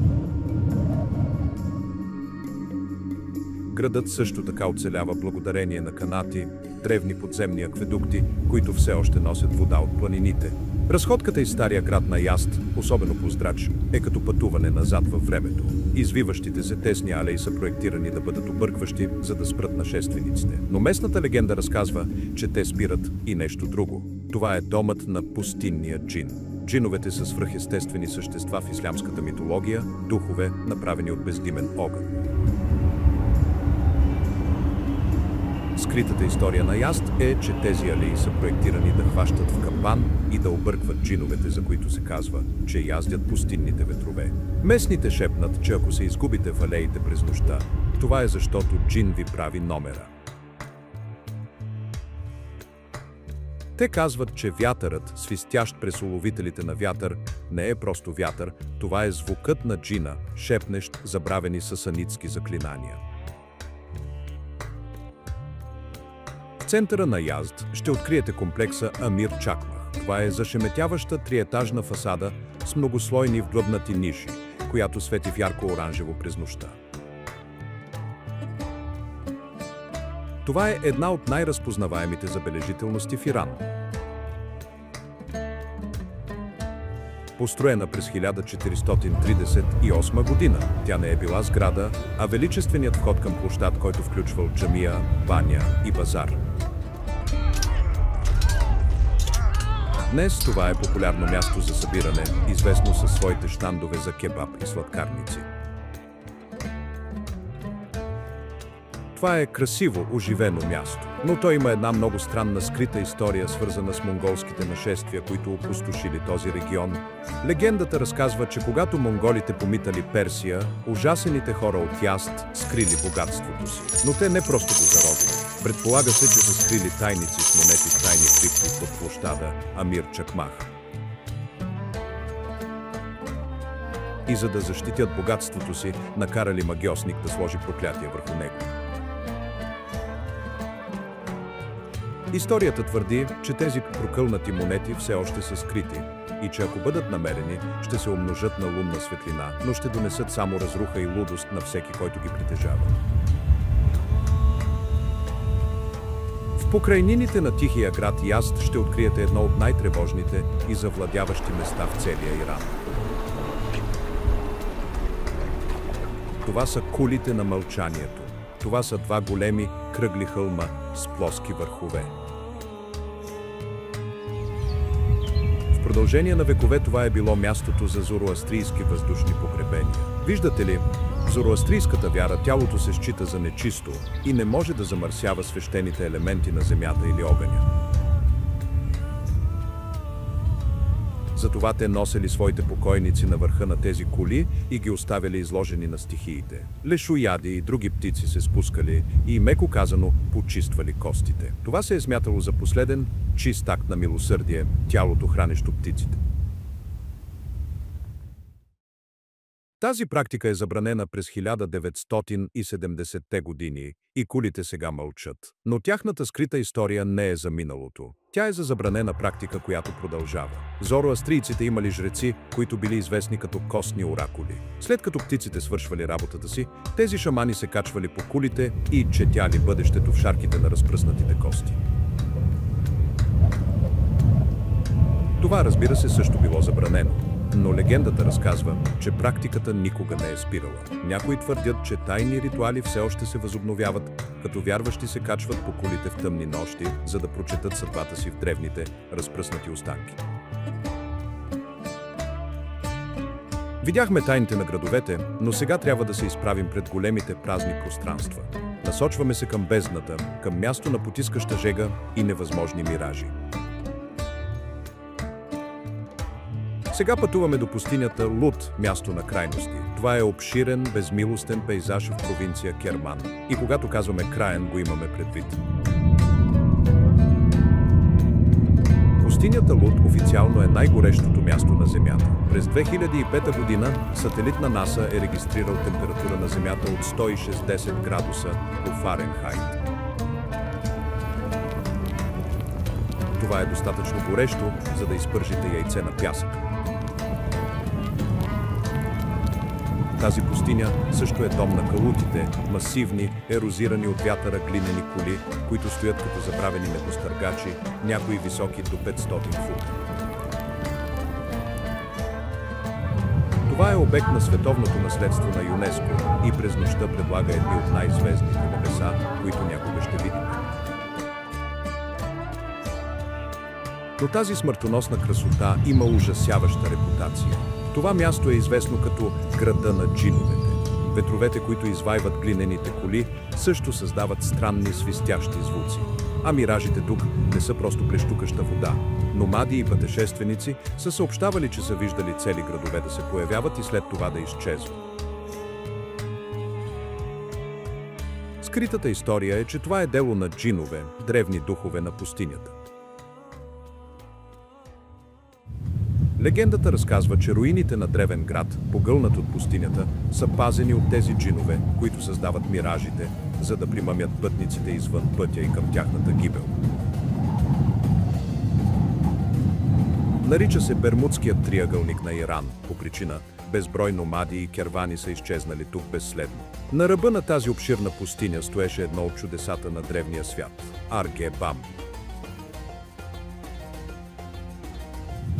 Speaker 1: Градът също така оцелява благодарение на канати, древни подземни акведукти, които все още носят вода от планините. Разходката из стария град на Яст, особено по Здрач, е като пътуване назад във времето. Извиващите се тесни алеи са проектирани да бъдат объркващи, за да спрат нашествениците. Но местната легенда разказва, че те спират и нещо друго. Това е домът на пустинния джин. Джиновете са свръхестествени същества в ислямската митология, духове, направени от бездимен огън. Скритата история на Язд е, че тези алеи са проектирани да хващат в капан и да объркват джиновете, за които се казва, че яздят пустинните ветрове. Местните шепнат, че ако се изгубите в алеите през нощта, това е защото джин ви прави номера. Те казват, че вятърът, свистящ през уловителите на вятър, не е просто вятър, това е звукът на джина, шепнещ забравени сасанитски заклинания. В центъра на Язд ще откриете комплекса Амир Чакмах. Това е зашеметяваща триетажна фасада с многослойни вглъбнати ниши, която свети в ярко-оранжево през нощта. Това е една от най-разпознаваемите забележителности в Иран. Построена през 1438 година, тя не е била сграда, а величественият вход към площад, който включвал джамия, баня и базар. Днес това е популярно място за събиране, известно със своите щандове за кебаб и сладкарници. Това е красиво, оживено място, но то има една много странна скрита история, свързана с монголските нашествия, които опустошили този регион. Легендата разказва, че когато монголите помитали Персия, ужасените хора от Язд скрили богатството си. Но те не просто го заробили. Предполага се, че са скрили тайници с монети в тайни крипти под площада Амир Чакмах. И за да защитят богатството си, накарали магьосник да сложи проклятие върху него. Историята твърди, че тези прокълнати монети все още са скрити и че ако бъдат намерени, ще се умножат на лунна светлина, но ще донесат само разруха и лудост на всеки, който ги притежава. В покрайнините на тихия град Язд ще откриете едно от най-тревожните и завладяващи места в целия Иран. Това са кулите на мълчанието. Това са два големи кръгли хълма с плоски върхове. В продължение на векове това е било мястото за зороастрийски въздушни погребения. Виждате ли, в зороастрийската вяра тялото се счита за нечисто и не може да замърсява свещените елементи на земята или огъня. Затова те носели своите покойници на върха на тези кули и ги оставяли изложени на стихиите. Лешояди и други птици се спускали и, меко казано, почиствали костите. Това се е смятало за последен чист акт на милосърдие, тялото хранещо птиците. Тази практика е забранена през 1970-те години и кулите сега мълчат. Но тяхната скрита история не е за миналото. Тя е за забранена практика, която продължава. Зороастрийците имали жреци, които били известни като костни оракули. След като птиците свършвали работата си, тези шамани се качвали по кулите и четяли бъдещето в шарките на разпръснатите кости. Това, разбира се, също било забранено. Но легендата разказва, че практиката никога не е спирала. Някои твърдят, че тайни ритуали все още се възобновяват, като вярващи се качват по кулите в тъмни нощи, за да прочетат съдбата си в древните, разпръснати останки. Видяхме тайните на градовете, но сега трябва да се изправим пред големите празни пространства. Насочваме се към бездната, към място на потискаща жега и невъзможни миражи. Сега пътуваме до пустинята Лут, място на крайности. Това е обширен, безмилостен пейзаж в провинция Керман. И когато казваме краен, го имаме предвид. Пустинята Лут официално е най-горещото място на Земята. През 2005 година сателит на НАСА е регистрирал температура на Земята от 160 градуса по Фаренхайт. Това е достатъчно горещо, за да изпържите яйце на пясък. Тази пустиня също е дом на калутите, масивни, ерозирани от вятъра глинени кули, които стоят като забравени небостъргачи, някои високи до 500 фута. Това е обект на световното наследство на ЮНЕСКО и през нощта предлага едни от най-звездните небеса, които някога ще видим. Но тази смъртоносна красота има ужасяваща репутация. Това място е известно като града на джиновете. Ветровете, които извайват глинените коли, също създават странни свистящи звуци. А миражите тук не са просто плещукаща вода. Номади и пътешественици са съобщавали, че са виждали цели градове да се появяват и след това да изчезват. Скритата история е, че това е дело на джинове, древни духове на пустинята. Легендата разказва, че руините на древен град, погълнат от пустинята, са пазени от тези джинове, които създават миражите, за да примамят пътниците извън пътя и към тяхната гибел. Нарича се Бермудският триъгълник на Иран, по причина безброй номади и кервани са изчезнали тук безследно. На ръба на тази обширна пустиня стоеше едно от чудесата на древния свят – Арге-Бам.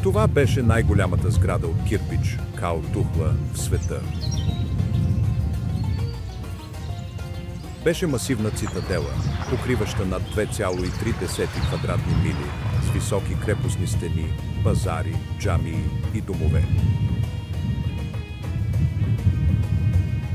Speaker 1: Това беше най-голямата сграда от кирпич, Кал Тухла, в света. Беше масивна цитадела, покриваща над 2,3 квадратни мили, с високи крепостни стени, базари, джамии и домове.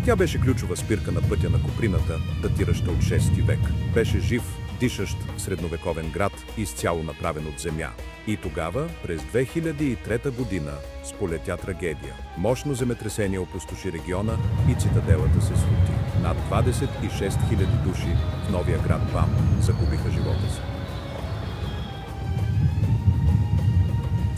Speaker 1: Тя беше ключова спирка на пътя на Куприната, датираща от 6 век. Беше жив, дишащ средновековен град, изцяло направен от земя. И тогава, през 2003 година, сполетя трагедия. Мощно земетресение опустоши региона и цитаделата се срути. Над 26 000 души в новия град Бам загубиха живота си.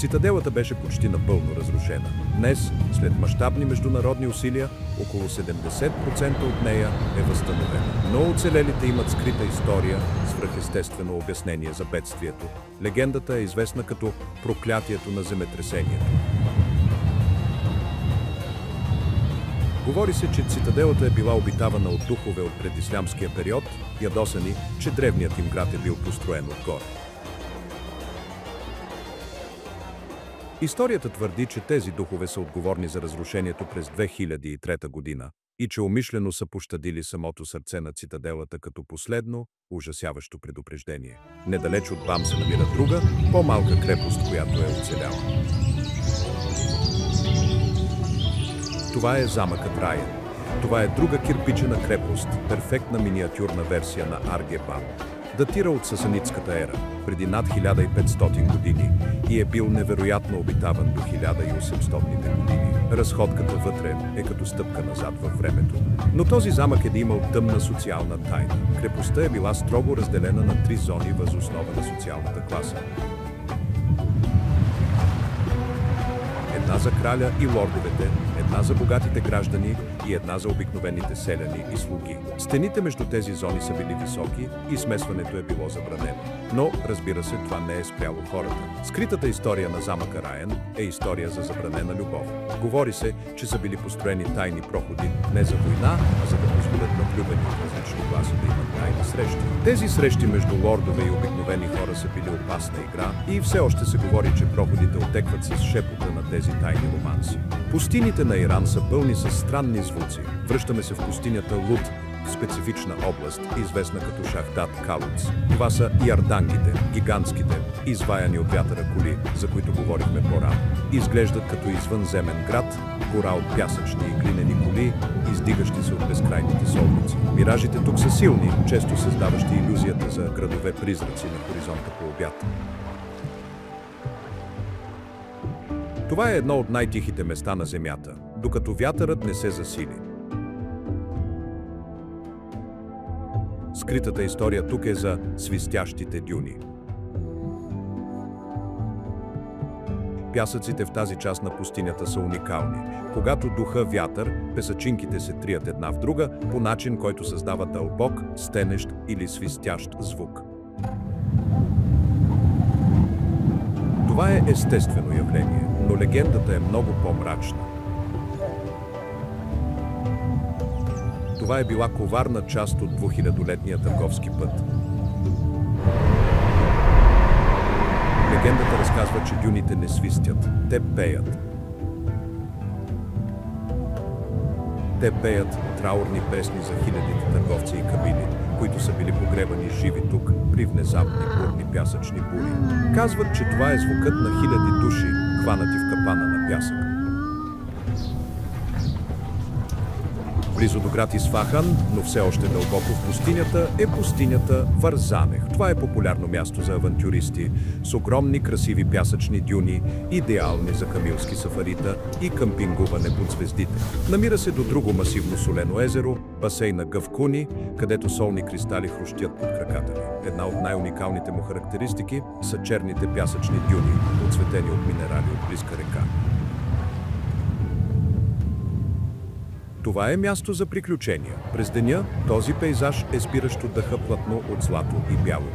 Speaker 1: Цитаделата беше почти напълно разрушена. Днес, след мащабни международни усилия, около 70% от нея е възстановена. Но оцелелите имат скрита история, свръхестествено обяснение за бедствието. Легендата е известна като проклятието на земетресението. Говори се, че цитаделата е била обитавана от духове от предислямския период, ядосани, че древният им град е бил построен отгоре. Историята твърди, че тези духове са отговорни за разрушението през 2003 година и че умишлено са пощадили самото сърце на цитаделата като последно, ужасяващо предупреждение. Недалеч от Бам се намира друга, по-малка крепост, която е оцеляла. Това е замъкът Раен. Това е друга кирпичена крепост, перфектна миниатюрна версия на Арге-Бам. Датира от Сасанидската ера, преди над 1500 години и е бил невероятно обитаван до 1800-те години. Разходката вътре е като стъпка назад във времето. Но този замък е имал тъмна социална тайна. Крепостта е била строго разделена на 3 зони въз основа на социалната класа. Една за краля и лордовете, една за богатите граждани и една за обикновените селяни и слуги. Стените между тези зони са били високи и смесването е било забранено. Но, разбира се, това не е спряло хората. Скритата история на замъка Раен е история за забранена любов. Говори се, че са били построени тайни проходи не за война, а за да позволят на влюбени от различни класи да имат тайни срещи. Тези срещи между лордове и обикновени хора са били опасна игра и все още се говори, че проходите отекват с шепота на тези тайни романси. Пустините на Иран са пълни с странни звуци. Връщаме се в пустинята Лут, специфична област, известна като Шахдат Калуц. Това са ярдангите, гигантските, изваяни от вятъра коли, за които говорихме по-рано. Изглеждат като извънземен град, гора от пясъчни и глинени коли, издигащи се от безкрайните солници. Миражите тук са силни, често създаващи илюзията за градове-призраци на хоризонта по обяд. Това е едно от най-тихите места на Земята, докато вятърът не се засили. Скритата история тук е за свистящите дюни. Пясъците в тази част на пустинята са уникални. Когато духа вятър, песачинките се трият една в друга по начин, който създава дълбок, стенещ или свистящ звук. Това е естествено явление, но легендата е много по-мрачна. Това е била коварна част от 2000-летния търговски път. Легендата разказва, че дюните не свистят, те пеят. Те пеят траурни песни за хилядите търговци и кабини, които са били погребани живи тук при внезапни бурни пясъчни бури. Казват, че това е звукът на хиляди души, хванати в капана на пясък. Близо до град Исфахан, но все още дълбоко в пустинята, е пустинята Варзанех. Това е популярно място за авантюристи, с огромни красиви пясъчни дюни, идеални за камилски сафарита и къмпингуване под звездите. Намира се до друго масивно солено езеро, басейна Гъвкуни, където солни кристали хрущят под краката ви. Една от най-уникалните му характеристики са черните пясъчни дюни, отцветени от минерали от близка река. Това е място за приключения. През деня този пейзаж е спиращо дъха платно от злато и бяло.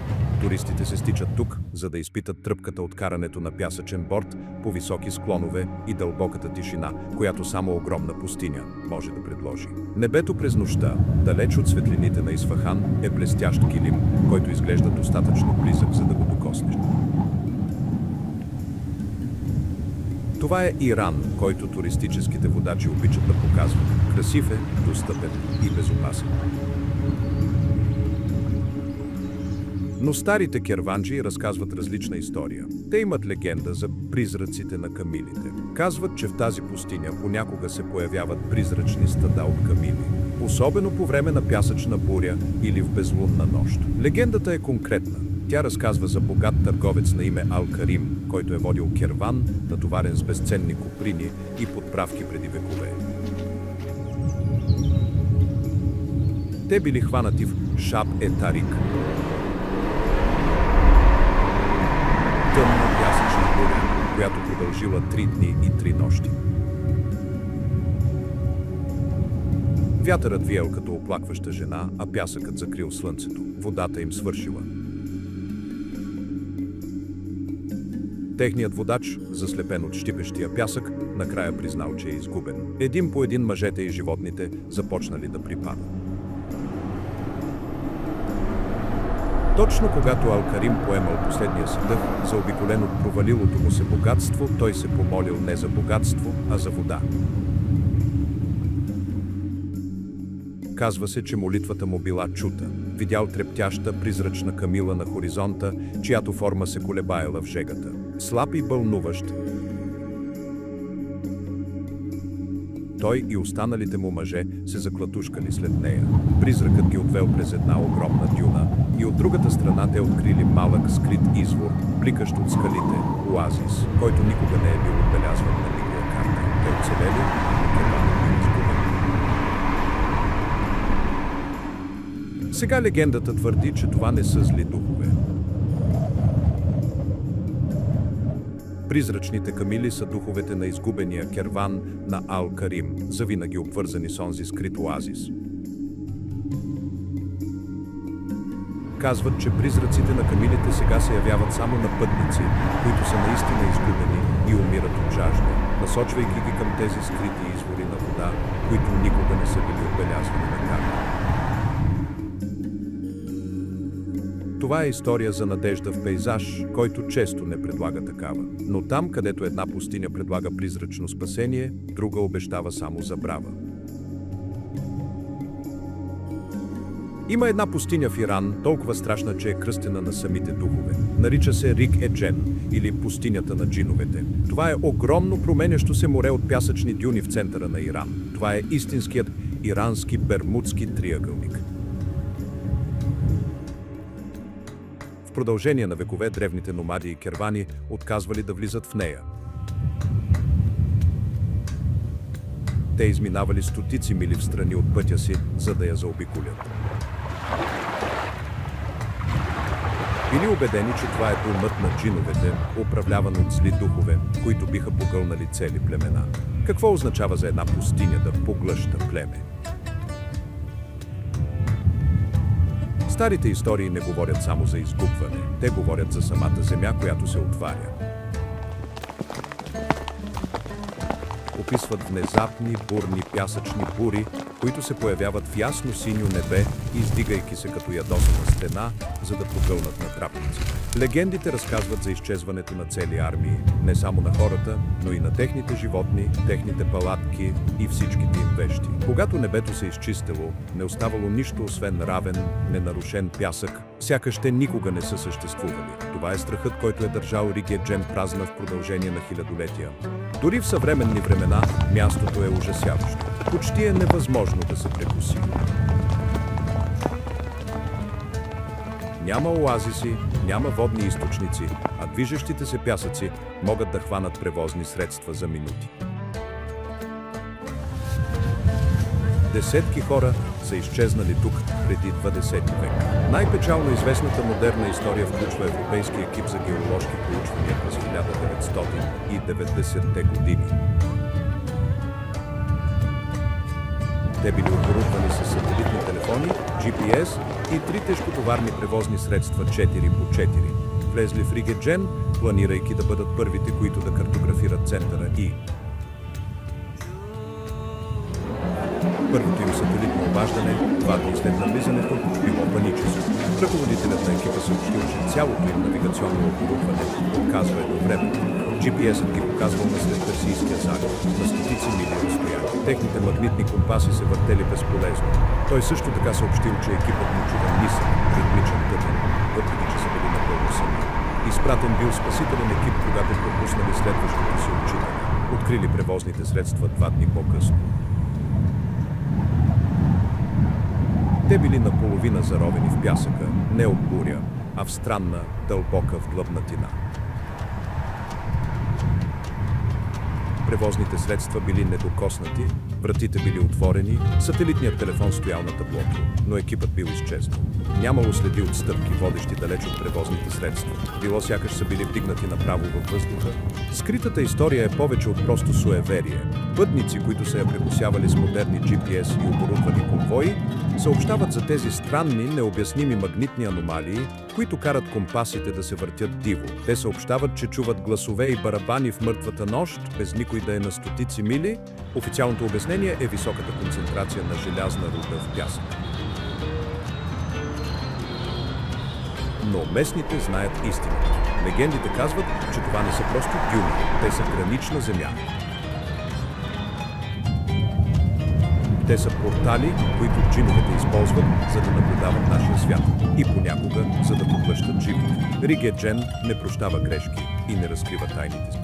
Speaker 1: Туристите се стичат тук, за да изпитат тръпката от карането на пясъчен борд по високи склонове и дълбоката тишина, която само огромна пустиня може да предложи. Небето през нощта, далеч от светлините на Исфахан, е блестящ килим, който изглежда достатъчно близък, за да го докоснеш. Това е Иран, който туристическите водачи обичат да показват. Красив е, достъпен и безопасен. Но старите керванджи разказват различна история. Те имат легенда за призраците на камилите. Казват, че в тази пустиня понякога се появяват призрачни стада от камили, особено по време на пясъчна буря или в безлунна нощ. Легендата е конкретна. Тя разказва за богат търговец на име Ал-Карим, който е водил керван, натоварен с безценни куприни и подправки преди векове. Те били хванати в Шаб-е-Тарик, тъмна пясъчна буря, която продължила 3 дни и 3 нощи. Вятърът виел като оплакваща жена, а пясъкът закрил слънцето. Водата им свършила. Техният водач, заслепен от щипещия пясък, накрая признал, че е изгубен. Един по един мъжете и животните започнали да припадат. Точно когато Ал-Карим поемал последния си дъх, заобиколен от провалилото му се богатство, той се помолил не за богатство, а за вода. Казва се, че молитвата му била чута. Видял трептяща, призрачна камила на хоризонта, чиято форма се колебаела в жегата. Слаб и бълнуващ, той и останалите му мъже се заклатушкали след нея. Призракът ги отвел през една огромна дюна и от другата страна те открили малък скрит извор, бликащ от скалите, оазис, който никога не е бил отбелязван на никоя карта. Те оцелели, но керванът бил изгубен. Сега легендата твърди, че това не са зли духове. Призрачните камили са духовете на изгубения керван на Ал-Карим, завинаги обвързани с онзи скрит оазис. Казват, че призраците на камилите сега се явяват само на пътници, които са наистина изгубени и умират от жажда, насочвайки ги към тези скрити извори на вода, които никога не са били отбелязвани на карта. Това е история за надежда в пейзаж, който често не предлага такава. Но там, където една пустиня предлага призрачно спасение, друга обещава само забрава. Има една пустиня в Иран, толкова страшна, че е кръстена на самите духове. Нарича се Рик-е-Джен, или пустинята на джиновете. Това е огромно променящо се море от пясъчни дюни в центъра на Иран. Това е истинският ирански Бермудски триъгълник. В продължение на векове древните номади и кервани отказвали да влизат в нея. Те изминавали стотици мили в страни от пътя си, за да я заобиколят. Били убедени, че това е домът на джиновете, управляван от зли духове, които биха погълнали цели племена. Какво означава за една пустиня да поглъща племе? Старите истории не говорят само за изгубване, те говорят за самата земя, която се отваря. Описват внезапни, бурни, пясъчни бури, които се появяват в ясно синьо небе, издигайки се като ядосана стена, за да погълнат натрапниците. Легендите разказват за изчезването на цели армии, не само на хората, но и на техните животни, техните палатки и всичките им вещи. Когато небето се изчистило, не оставало нищо освен равен, ненарушен пясък, сякаш те никога не са съществували. Това е страхът, който е държал Рик-е-Джен празна в продължение на хилядолетия. Дори в съвременни времена мястото е ужасяващо. почти е невъзможно да се прекоси. Няма оазиси, няма водни източници, а движещите се пясъци могат да хванат превозни средства за минути. Десетки хора са изчезнали тук преди 20 век. Най-печално известната модерна история включва европейски екип за геоложки проучвания през 1990-те години. Те били оборудвани с сателитни телефони, GPS и 3 тежкотоварни превозни средства 4x4. Влезли в Ригеджен, планирайки да бъдат първите, които да картографират центъра и първото им сателитно обаждане, 2 дни след навлизането, било паническо. Ръководителят на екипа съобщил, че цялото им навигационно оборудване отказва едновременно. GPS-ът ги показвал на след Персийския залив, на стотици мили разстояние. Техните магнитни компаси се въртели безполезно. Той също така съобщил, че екипът му чува нисък, ритмичен тътен, въпреки че са били напълно сами. Изпратен бил спасителен екип, когато пропуснали следващото си отчитане. Открили превозните средства 2 дни по-късно. Те били наполовина заровени в пясъка, не от буря, а в странна, дълбока вдлъбнатина. Превозните средства били недокоснати, вратите били отворени, сателитният телефон стоял на таблото, но екипът бил изчезнал. Нямало следи от стъпки, водещи далеч от превозните средства. Било сякаш са били вдигнати направо във въздуха. Скритата история е повече от просто суеверие. Пътници, които са я прекосявали с модерни GPS и оборудвани конвои, съобщават за тези странни, необясними магнитни аномалии, които карат компасите да се въртят диво. Те съобщават, че чуват гласове и барабани в мъртвата нощ, без никой да е на стотици мили. Официалното обяснение е високата концентрация на желязна руда в пясък. Но местните знаят истината. Легендите казват, че това не са просто дюни, те са гранична земя. Те са портали, които джиновете използват, за да наблюдават нашия свят и понякога, за да поглъщат живите. Ригеджен не прощава грешки и не разкрива тайните си.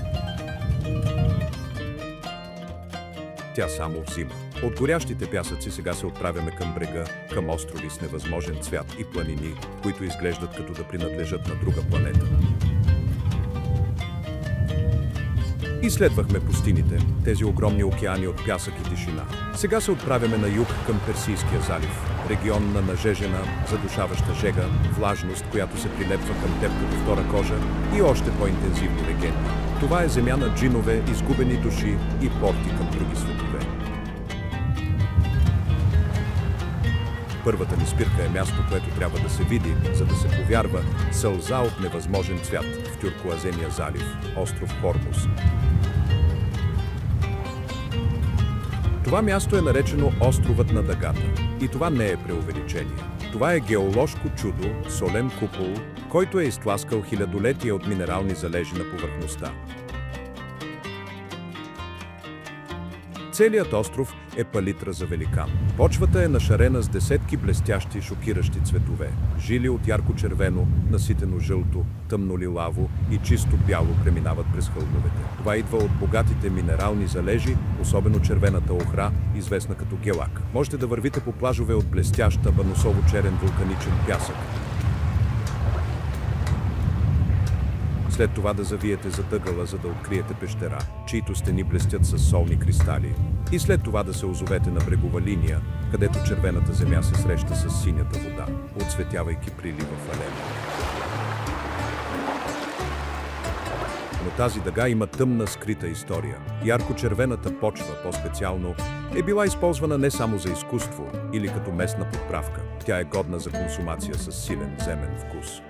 Speaker 1: Тя само взима. От горящите пясъци сега се отправяме към брега, към острови с невъзможен цвят и планини, които изглеждат като да принадлежат на друга планета. Изследвахме пустините, тези огромни океани от пясък и тишина. Сега се отправяме на юг към Персийския залив, регион на нажежена, задушаваща жега, влажност, която се прилепва към теб като втора кожа и още по-интензивни легенди. Това е земя на джинове, изгубени души и порти към други светове. Първата ни спирка е място, което трябва да се види, за да се повярва, сълза от невъзможен цвят в тюркоазения залив, остров Хормуз. Това място е наречено островът на дъгата. И това не е преувеличение. Това е геоложко чудо, солен купол, който е изтласкал хилядолетия от минерални залежи на повърхността. Целият остров е палитра за великан. Почвата е нашарена с десетки блестящи, шокиращи цветове. Жили от ярко-червено, наситено жълто, тъмно-лилаво и чисто бяло преминават през хълмовете. Това идва от богатите минерални залежи, особено червената охра, известна като гелак. Можете да вървите по плажове от блестящ абаносово-черен вулканичен пясък. След това да завиете зад ъгъла, за да откриете пещера, чието стени блестят с солни кристали. И след това да се озовете на брегова линия, където червената земя се среща с синята вода, отцветявайки прилива фалена. Но тази дъга има тъмна, скрита история. Ярко-червената почва, по-специално, е била използвана не само за изкуство или като местна подправка. Тя е годна за консумация с силен земен вкус.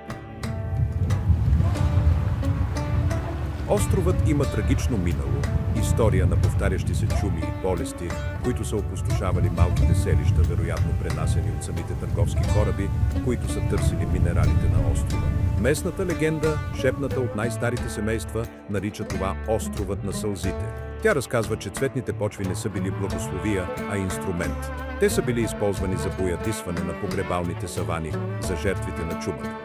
Speaker 1: Островът има трагично минало, история на повтарящи се чуми и болести, които са опустошавали малките селища, вероятно пренасени от самите търговски кораби, които са търсили минералите на острова. Местната легенда, шепната от най-старите семейства, нарича това островът на сълзите. Тя разказва, че цветните почви не са били благословия, а инструмент. Те са били използвани за боядисване на погребалните савани, за жертвите на чумата.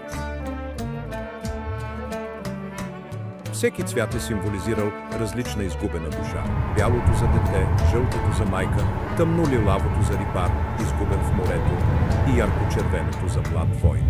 Speaker 1: Всеки цвят е символизирал различна изгубена душа. Бялото за дете, жълтото за майка, тъмно-лилавото за рибар, изгубен в морето, и ярко-червеното за млад войн.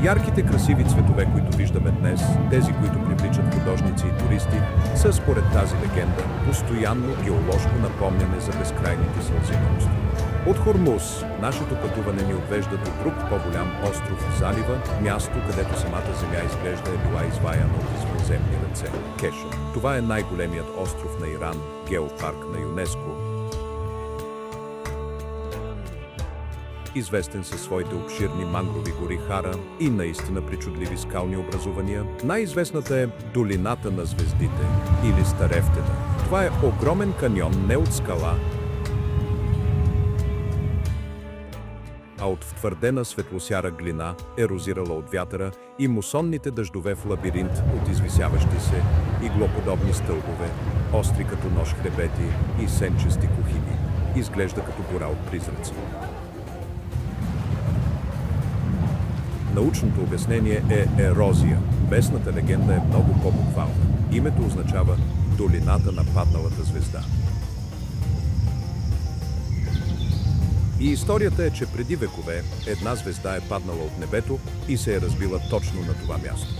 Speaker 1: Ярките красиви цветове, които виждаме днес, тези, които привличат художници и туристи, са според тази легенда постоянно геоложко напомняне за безкрайните сълзи на острова. От Хормуз нашето пътуване ни отвежда до друг по-голям остров в залива, място, където самата земя изглежда е била изваяна от извънземни ръце – Кешъм. Това е най-големият остров на Иран, геопарк на ЮНЕСКО, известен със своите обширни мангрови гори Хара и наистина причудливи скални образувания. Най-известната е Долината на звездите или Старефтеда. Това е огромен каньон не от скала, а от втвърдена светлосяра глина, ерозирала от вятъра и мусонните дъждове в лабиринт от извисяващи се иглоподобни стълбове, остри като нож хребети и сенчести кухини. Изглежда като гора от призраци. Научното обяснение е ерозия. Местната легенда е много по-буквална. Името означава долината на падналата звезда. И историята е, че преди векове една звезда е паднала от небето и се е разбила точно на това място.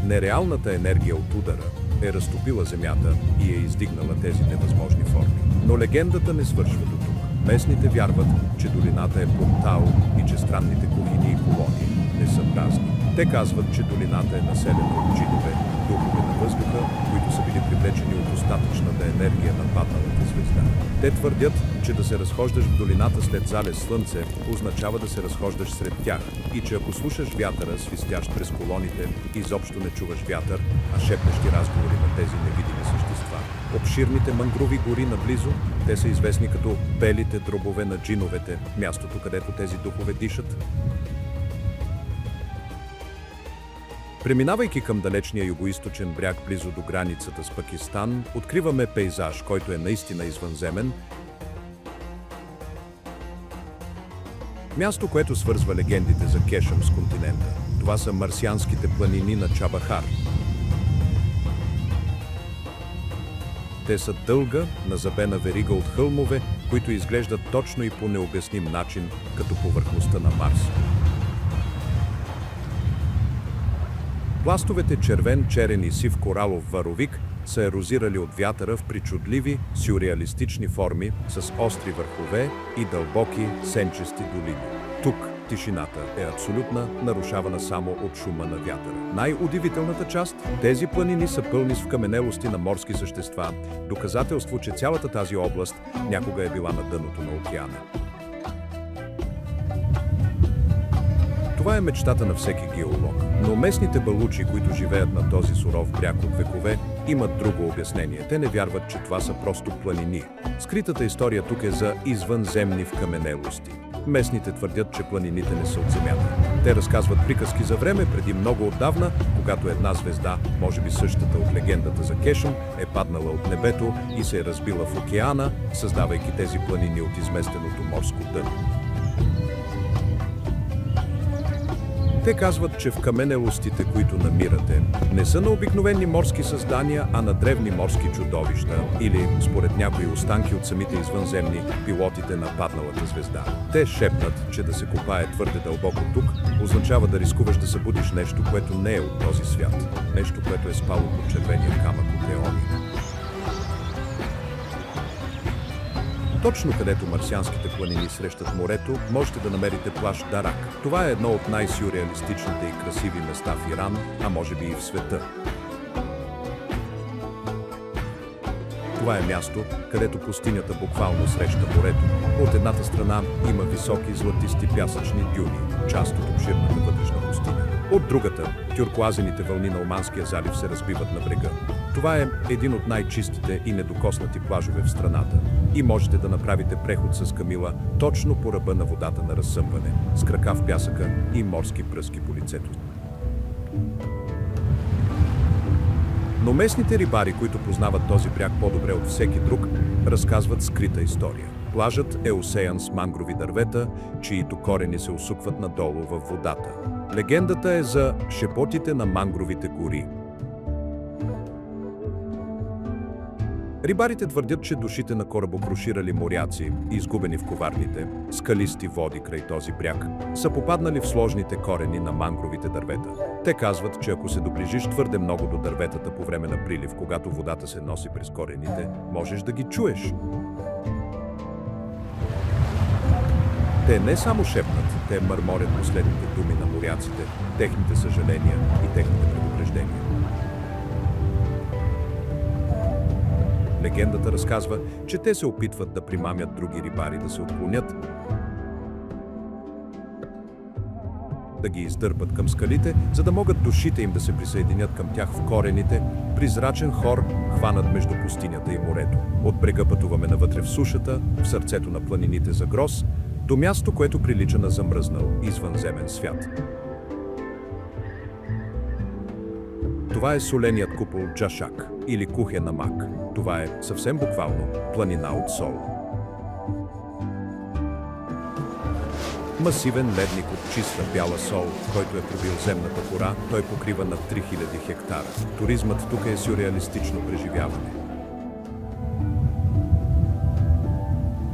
Speaker 1: Нереалната енергия от удара е разтопила земята и е издигнала тези невъзможни форми. Но легендата не свършва до тук. Местните вярват, че долината е портал и че странните кухини и колони не са празни. Те казват, че долината е населена от джинове, духове на въздуха, които са били привлечени от остатъчната енергия на падналата звезда. Те твърдят, че да се разхождаш в долината след залез слънце означава да се разхождаш сред тях и че ако слушаш вятъра, свистящ през колоните, изобщо не чуваш вятър, а шепнещи разговори на тези невидими същества. Обширните мангрови гори наблизо, те са известни като белите дробове на джиновете, мястото, където тези духове дишат. Преминавайки към далечния югоизточен бряг близо до границата с Пакистан, откриваме пейзаж, който е наистина извънземен. Място, което свързва легендите за Кешъм с континента. Това са марсианските планини на Чабахар. Те са дълга, назабена верига от хълмове, които изглеждат точно и по необясним начин, като повърхността на Марс. Пластовете червен, черен и сив коралов варовик са ерозирали от вятъра в причудливи, сюрреалистични форми с остри върхове и дълбоки, сенчести долини. Тук тишината е абсолютна, нарушавана само от шума на вятъра. Най-удивителната част – тези планини са пълни с вкаменелости на морски същества, доказателство, че цялата тази област някога е била на дъното на океана. Това е мечтата на всеки геолог. Но местните балучи, които живеят на този суров бряг от векове, имат друго обяснение. Те не вярват, че това са просто планини. Скритата история тук е за извънземни вкаменелости. Местните твърдят, че планините не са от Земята. Те разказват приказки за време преди много отдавна, когато една звезда, може би същата от легендата за Кешъм, е паднала от небето и се е разбила в океана, създавайки тези планини от изместеното морско дъно. Те казват, че вкаменелостите, които намирате, не са на обикновени морски създания, а на древни морски чудовища или, според някои останки от самите извънземни, пилотите на падналата звезда. Те шепнат, че да се копае твърде дълбоко тук, означава да рискуваш да събудиш нещо, което не е от този свят. Нещо, което е спало под червения камък от еони. Точно където марсианските планини срещат морето, можете да намерите плаж Дарак. Това е едно от най-сюрреалистичните и красиви места в Иран, а може би и в света. Това е място, където пустинята буквално среща морето. От едната страна има високи златисти пясъчни дюни, част от обширната вътрешна пустиня. От другата, тюркоазените вълни на Оманския залив се разбиват на брега. Това е един от най-чистите и недокоснати плажове в страната. И можете да направите преход с камила точно по ръба на водата на разсъмване, с крака в пясъка и морски пръски по лицето. Но местните рибари, които познават този бряг по-добре от всеки друг, разказват скрита история. Плажът е осеян с мангрови дървета, чието корени се усукват надолу във водата. Легендата е за шепотите на мангровите гори. Рибарите твърдят, че душите на корабокруширали моряци, изгубени в коварните, скалисти води край този бряг, са попаднали в сложните корени на мангровите дървета. Те казват, че ако се доближиш твърде много до дърветата по време на прилив, когато водата се носи през корените, можеш да ги чуеш. Те не само шепнат, те мърморят последните думи на моряците, техните съжаления и техните предупреждения. Легендата разказва, че те се опитват да примамят други рибари да се отклонят, да ги издърпат към скалите, за да могат душите им да се присъединят към тях в корените, призрачен хор, хванат между пустинята и морето. От брега пътуваме навътре в сушата, в сърцето на планините за Грос, до място, което прилича на замръзнал извънземен свят. Това е соленият купол Джашак, или кухен амак. Това е, съвсем буквално, планина от сол. Масивен ледник от чиста бяла сол, който е пробил земната кора, той покрива над 3000 хектара. Туризмът тук е сюрреалистично преживяване.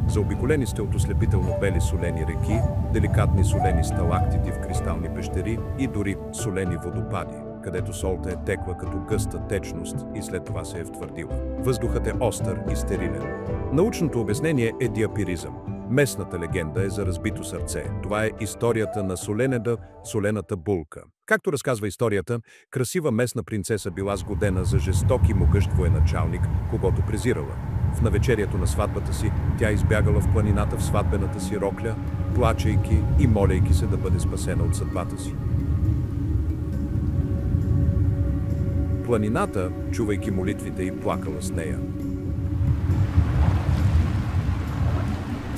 Speaker 1: Заобиколени сте от ослепително бели солени реки, деликатни солени сталактити в кристални пещери и дори солени водопади, където солта е текла като гъста течност и след това се е втвърдила. Въздухът е остър и стерилен. Научното обяснение е диапиризъм. Местната легенда е за разбито сърце. Това е историята на солената булка. Както разказва историята, красива местна принцеса била сгодена за жесток и могъщ военачалник, когото презирала. В навечерието на сватбата си, тя избягала в планината в сватбената си рокля, плачейки и молейки се да бъде спасена от съдбата си. Планината, чувайки молитвите й, плакала с нея.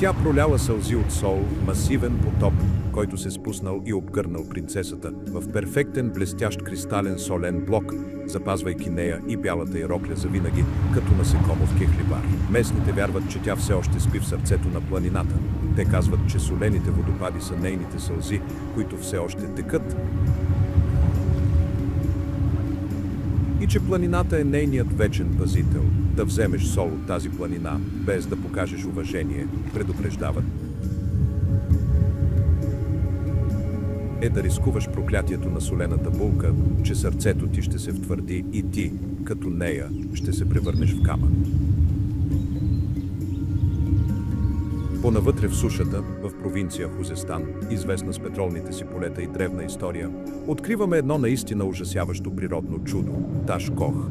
Speaker 1: Тя проляла сълзи от сол, масивен потоп, който се спуснал и обгърнал принцесата в перфектен блестящ кристален солен блок, запазвайки нея и бялата й рокля завинаги, като насекомо в кехлибар. Местните вярват, че тя все още спи в сърцето на планината. Те казват, че солените водопади са нейните сълзи, които все още текат, и че планината е нейният вечен пазител. Да вземеш сол от тази планина, без да покажеш уважение, предупреждават, е да рискуваш проклятието на солената булка, че сърцето ти ще се втвърди и ти, като нея, ще се превърнеш в камък. Понавътре в сушата, в провинция Хузестан, известна с петролните си полета и древна история, откриваме едно наистина ужасяващо природно чудо – Таш Кох.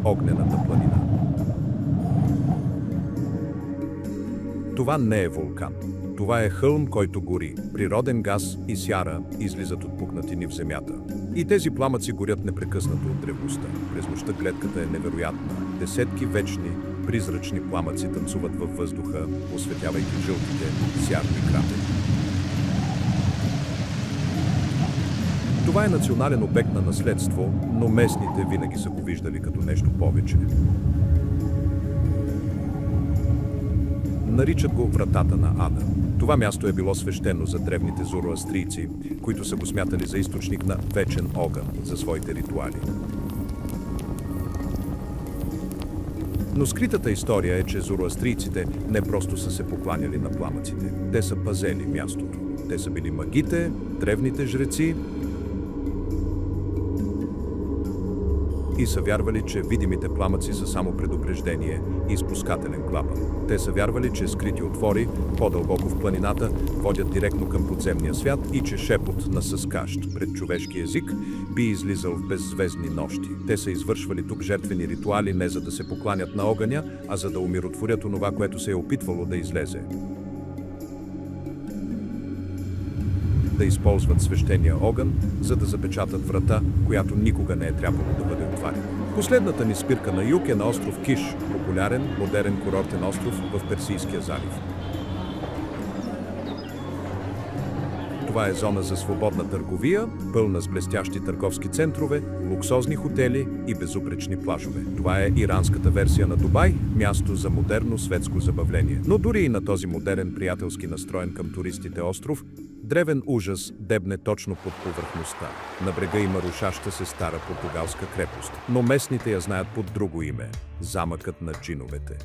Speaker 1: Огнената планина. Това не е вулкан. Това е хълм, който гори. Природен газ и сяра излизат от пукнатини в земята. И тези пламъци горят непрекъснато от древността. През нощта гледката е невероятна. Десетки вечни, призрачни пламъци танцуват във въздуха, осветявайки жълтите, сярни кратери. Това е национален обект на наследство, но местните винаги са го виждали като нещо повече. Наричат го вратата на Ада. Това място е било свещено за древните зороастрийци, които са го смятали за източник на вечен огън за своите ритуали. Но скритата история е, че зороастрийците не просто са се покланяли на пламъците. Те са пазели мястото. Те са били магите, древните жреци и са вярвали, че видимите пламъци са само предупреждение и изпускателен клапан. Те са вярвали, че скрити отвори, по-дълбоко в планината, водят директно към подземния свят и че шепот на съскащ пред човешки език би излизал в беззвездни нощи. Те са извършвали тук жертвени ритуали не за да се покланят на огъня, а за да умиротворят онова, което се е опитвало да излезе. Да използват свещения огън, за да запечатат врата, която никога не е трябвало да бъде отварена. Последната ни спирка на юг е на остров Киш, популярен, модерен курортен остров в Персийския залив. Това е зона за свободна търговия, пълна с блестящи търговски центрове, луксозни хотели и безупречни плажове. Това е иранската версия на Дубай, място за модерно светско забавление. Но дори и на този модерен, приятелски настроен към туристите остров, древен ужас дебне точно под повърхността. На брега има рушаща се стара португалска крепост, но местните я знаят под друго име – замъкът на джиновете.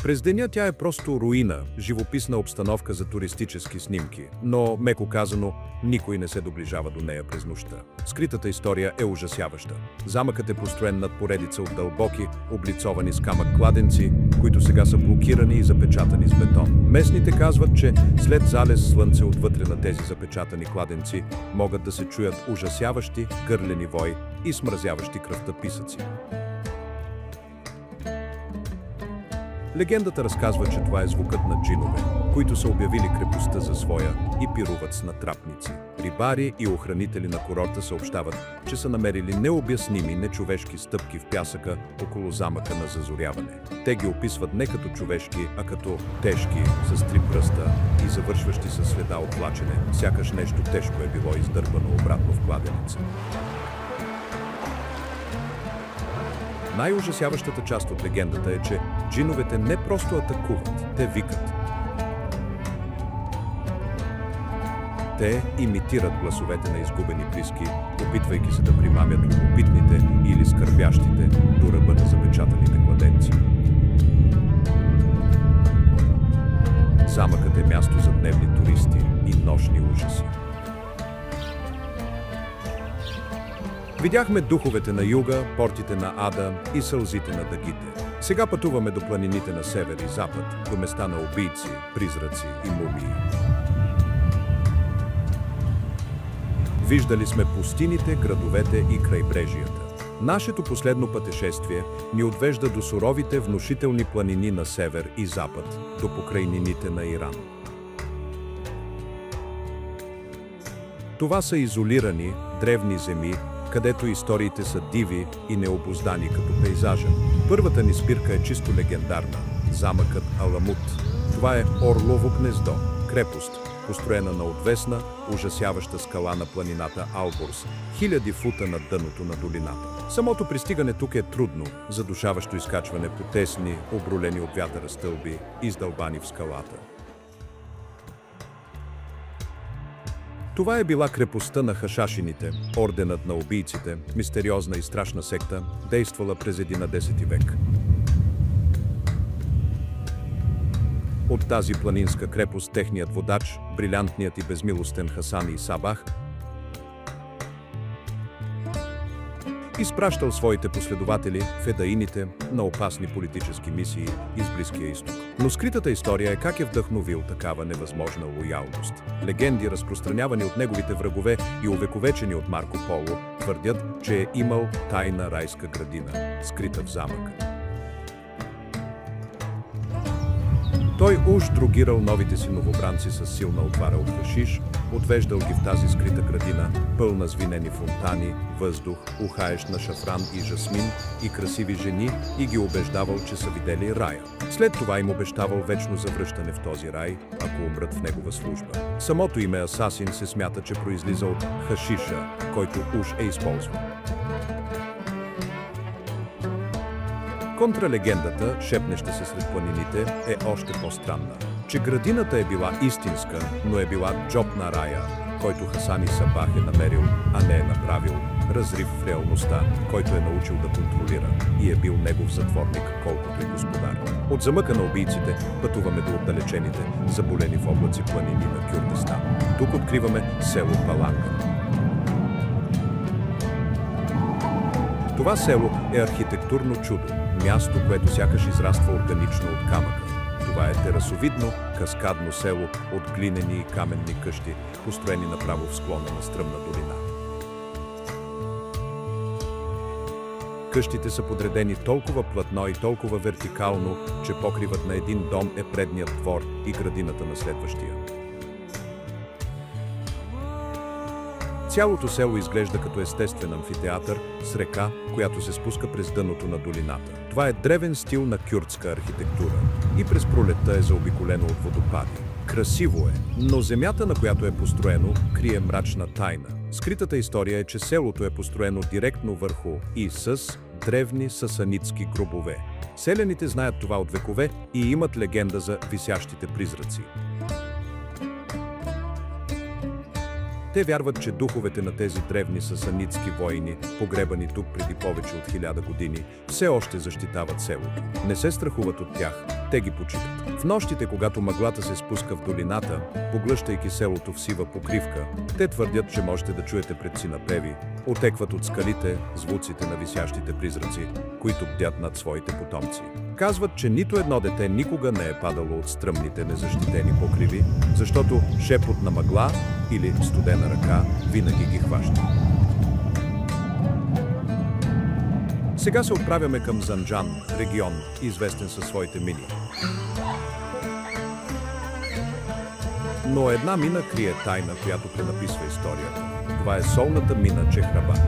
Speaker 1: През деня тя е просто руина, живописна обстановка за туристически снимки, но, меко казано, никой не се доближава до нея през нощта. Скритата история е ужасяваща. Замъкът е построен над поредица от дълбоки, облицовани с камък кладенци, които сега са блокирани и запечатани с бетон. Местните казват, че след залез слънце отвътре на тези запечатани кладенци могат да се чуят ужасяващи, гърлени вои и смразяващи кръвта писъци. Легендата разказва, че това е звукът на джинове, които са обявили крепостта за своя и пируват с натрапници. Рибари и охранители на курорта съобщават, че са намерили необясними, нечовешки стъпки в пясъка около замъка на зазоряване. Те ги описват не като човешки, а като тежки, с 3 пръста и завършващи със следа от плачене, сякаш нещо тежко е било издърпано обратно в кладенеца. Най-ужасяващата част от легендата е, че джиновете не просто атакуват, те викат. Те имитират гласовете на изгубени близки, опитвайки се да примамят любопитните или скърбящите до ръба на запечатаните кладенци. Замъкът е място за дневни туристи и нощни ужаси. Видяхме духовете на юга, портите на ада и сълзите на дъгите. Сега пътуваме до планините на север и запад, до места на убийци, призраци и мумии. Виждали сме пустините, градовете и крайбрежията. Нашето последно пътешествие ни отвежда до суровите, внушителни планини на север и запад, до покрайнините на Иран. Това са изолирани, древни земи, където историите са диви и необуздани като пейзажа. Първата ни спирка е чисто легендарна – замъкът Аламут. Това е Орлово гнездо, крепост, построена на отвесна, ужасяваща скала на планината Алборс, хиляди фута над дъното на долината. Самото пристигане тук е трудно, задушаващо изкачване по тесни, обрулени от вятъра стълби, издълбани в скалата. Това е била крепостта на хашашините, орденът на убийците, мистериозна и страшна секта, действала през 11 век. От тази планинска крепост техният водач, брилянтният и безмилостен Хасан и Сабах, изпращал своите последователи, федаините, на опасни политически мисии из Близкия изток. Но скритата история е как е вдъхновил такава невъзможна лоялност. Легенди, разпространявани от неговите врагове и увековечени от Марко Поло, твърдят, че е имал тайна райска градина, скрита в замъка. Той уж другирал новите си новобранци с силна отвара от хашиш, отвеждал ги в тази скрита градина, пълна с винени фонтани, въздух, ухаещ на шафран и жасмин и красиви жени и ги убеждавал, че са видели рая. След това им обещавал вечно завръщане в този рай, ако умрат в негова служба. Самото име Асасин се смята, че произлиза от хашиша, който уж е използвал. Контралегендата, шепнеща се сред планините, е още по-странна. Че градината е била истинска, но е била джоб на рая, който Хасан и Сабах е намерил, а не е направил, разрив в реалността, който е научил да контролира и е бил негов затворник, колкото и господар. От замъка на убийците пътуваме до отдалечените, заболени в облаци планини на Кюрдистан. Тук откриваме село Паланга. Това село е архитектурно чудо, място, което сякаш израства органично от камъка. Това е терасовидно, каскадно село от глинени и каменни къщи, построени направо в склона на стръмна долина. Къщите са подредени толкова плътно и толкова вертикално, че покривът на един дом е предният двор и градината на следващия. Цялото село изглежда като естествен амфитеатър с река, която се спуска през дъното на долината. Това е древен стил на кюрдска архитектура и през пролетта е заобиколено от водопади. Красиво е, но земята, на която е построено, крие мрачна тайна. Скритата история е, че селото е построено директно върху и с древни сасанитски гробове. Селяните знаят това от векове и имат легенда за висящите призраци. Те вярват, че духовете на тези древни сасанитски войни, погребани тук преди повече от 1000 години, все още защитават селото. Не се страхуват от тях, те ги почитат. В нощите, когато мъглата се спуска в долината, поглъщайки селото в сива покривка, те твърдят, че можете да чуете предци напеви, отекват от скалите звуците на висящите призраци, които бдят над своите потомци. Казват, че нито едно дете никога не е падало от стръмните незащитени покриви, защото шепот на мъгла или студена ръка винаги ги хваща. Сега се отправяме към Занджан, регион, известен със своите мини. Но една мина крие тайна, която пренаписва историята. Това е солната мина Чехрабад.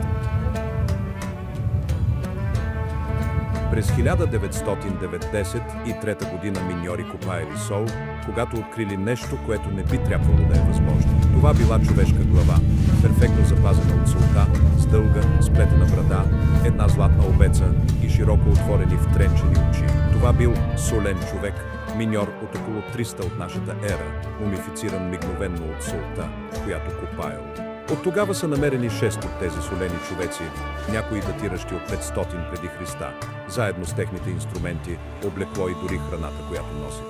Speaker 1: През 1993 година миньори копаели сол, когато открили нещо, което не би трябвало да е възможно. Това била човешка глава, перфектно запазена от солта, с дълга, сплетена брада, една златна овеца и широко отворени втренчени очи. Това бил солен човек, миньор от около 300 от нашата ера, мумифициран мигновенно от солта, която копаел. От тогава са намерени 6 от тези солени човеци, някои датиращи от 500 преди Христа, заедно с техните инструменти, облекло и дори храната, която носят.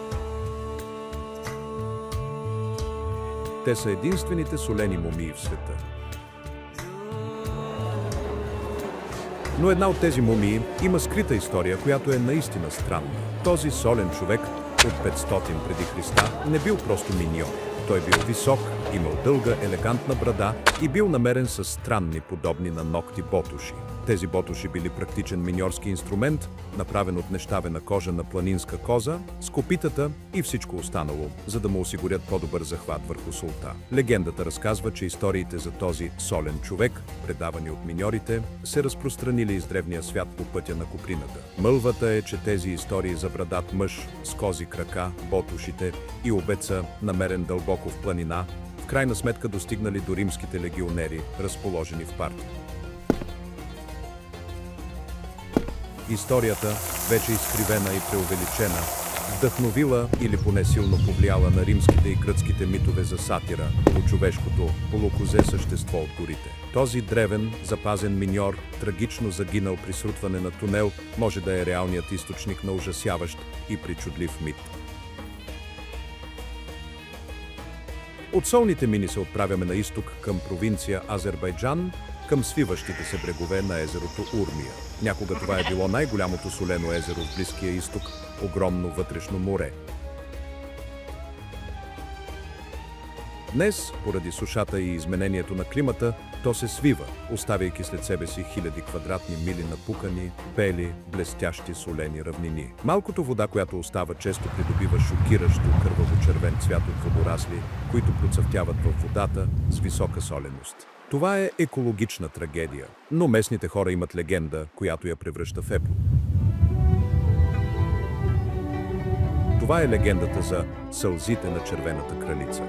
Speaker 1: Те са единствените солени мумии в света. Но една от тези мумии има скрита история, която е наистина странна. Този солен човек от 500 преди Христа не бил просто миньор. Той бил висок, имал дълга, елегантна брада и бил намерен с странни, подобни на ногти ботуши. Тези ботуши били практичен миньорски инструмент, направен от нещавена кожа на планинска коза, с копитата и всичко останало, за да му осигурят по-добър захват върху солта. Легендата разказва, че историите за този солен човек, предавани от миньорите, се разпространили из древния свят по пътя на Куприната. Мълвата е, че тези истории за брадат мъж с кози крака, ботушите и овеца, намерен дълбоко в планина, в крайна сметка достигнали до римските легионери, разположени в Партия. Историята, вече изкривена и преувеличена, вдъхновила или поне силно повлияла на римските и гръцките митове за сатира, получовешкото, полукозе същество от горите. Този древен, запазен миньор, трагично загинал при срутване на тунел, може да е реалният източник на ужасяващ и причудлив мит. От солните мини се отправяме на изток към провинция Азербайджан, към свиващите се брегове на езерото Урмия. Някога това е било най-голямото солено езеро в Близкия изток, огромно вътрешно море. Днес, поради сушата и изменението на климата, то се свива, оставяйки след себе си хиляди квадратни мили напукани, бели, блестящи солени равнини. Малкото вода, която остава, често придобива шокиращо кърваво-червен цвят от водорасли, които процъфтяват във водата с висока соленост. Това е екологична трагедия, но местните хора имат легенда, която я превръща в епос. Това е легендата за сълзите на червената кралица.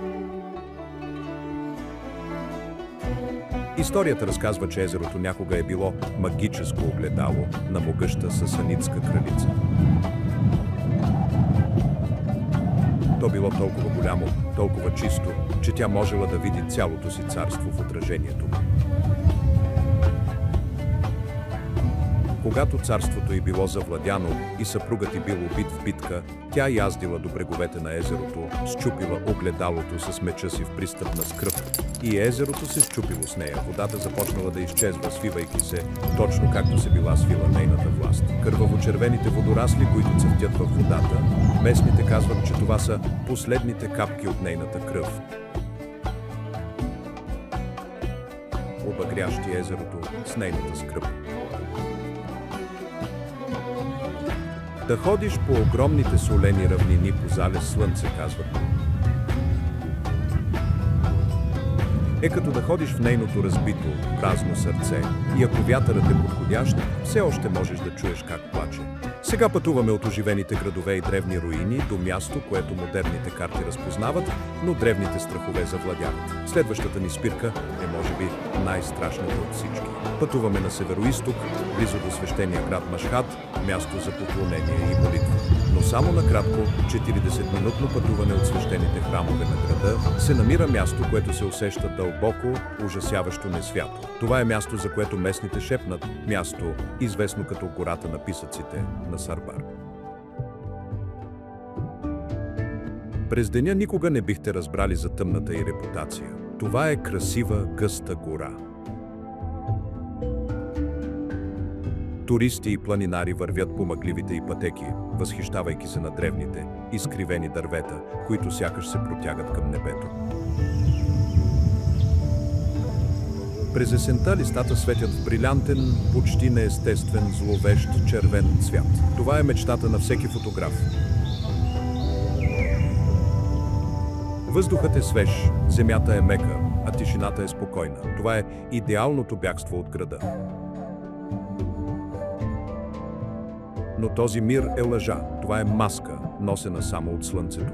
Speaker 1: Историята разказва, че езерото някога е било магическо огледало на могъща сасанитска кралица. То било толкова голямо, толкова чисто, че тя можела да види цялото си царство в отражението му. Когато царството й било завладяно и съпругът й бил убит в битка, тя яздила до бреговете на езерото, счупила огледалото с меча си в пристъпна скръб и езерото се счупило с нея. Водата започнала да изчезва, свивайки се, точно както се била свила нейната власт. Кърваво-червените водорасли, които цъфтят във водата, местните казват, че това са последните капки от нейната кръв, обагрящи езерото с нейната скръб. Да ходиш по огромните солени равнини по залез слънце, казват. Е като да ходиш в нейното разбито, празно сърце и ако вятърът е подходящ, все още можеш да чуеш как плаче. Сега пътуваме от оживените градове и древни руини до място, което модерните карти разпознават, но древните страхове завладяват. Следващата ни спирка е, може би, най-страшната от всички. Пътуваме на североизток, близо до свещения град Машхад, място за поклонение и молитва. Но само накратко, 40-минутно пътуване от свещените храмове на града, се намира място, което се усеща дълбоко, ужасяващо несвято. Това е място, за което местните шепнат, място, известно като гората на писъците на Сарбар. През деня никога не бихте разбрали за тъмната й репутация. Това е красива, гъста гора. Туристи и планинари вървят по мъгливите й пътеки, възхищавайки се на древните, изкривени дървета, които сякаш се протягат към небето. През есента листата светят в брилянтен, почти неестествен, зловещ червен цвят. Това е мечтата на всеки фотограф. Въздухът е свеж, земята е мека, а тишината е спокойна. Това е идеалното бягство от града. Но този мир е лъжа. Това е маска, носена само от слънцето.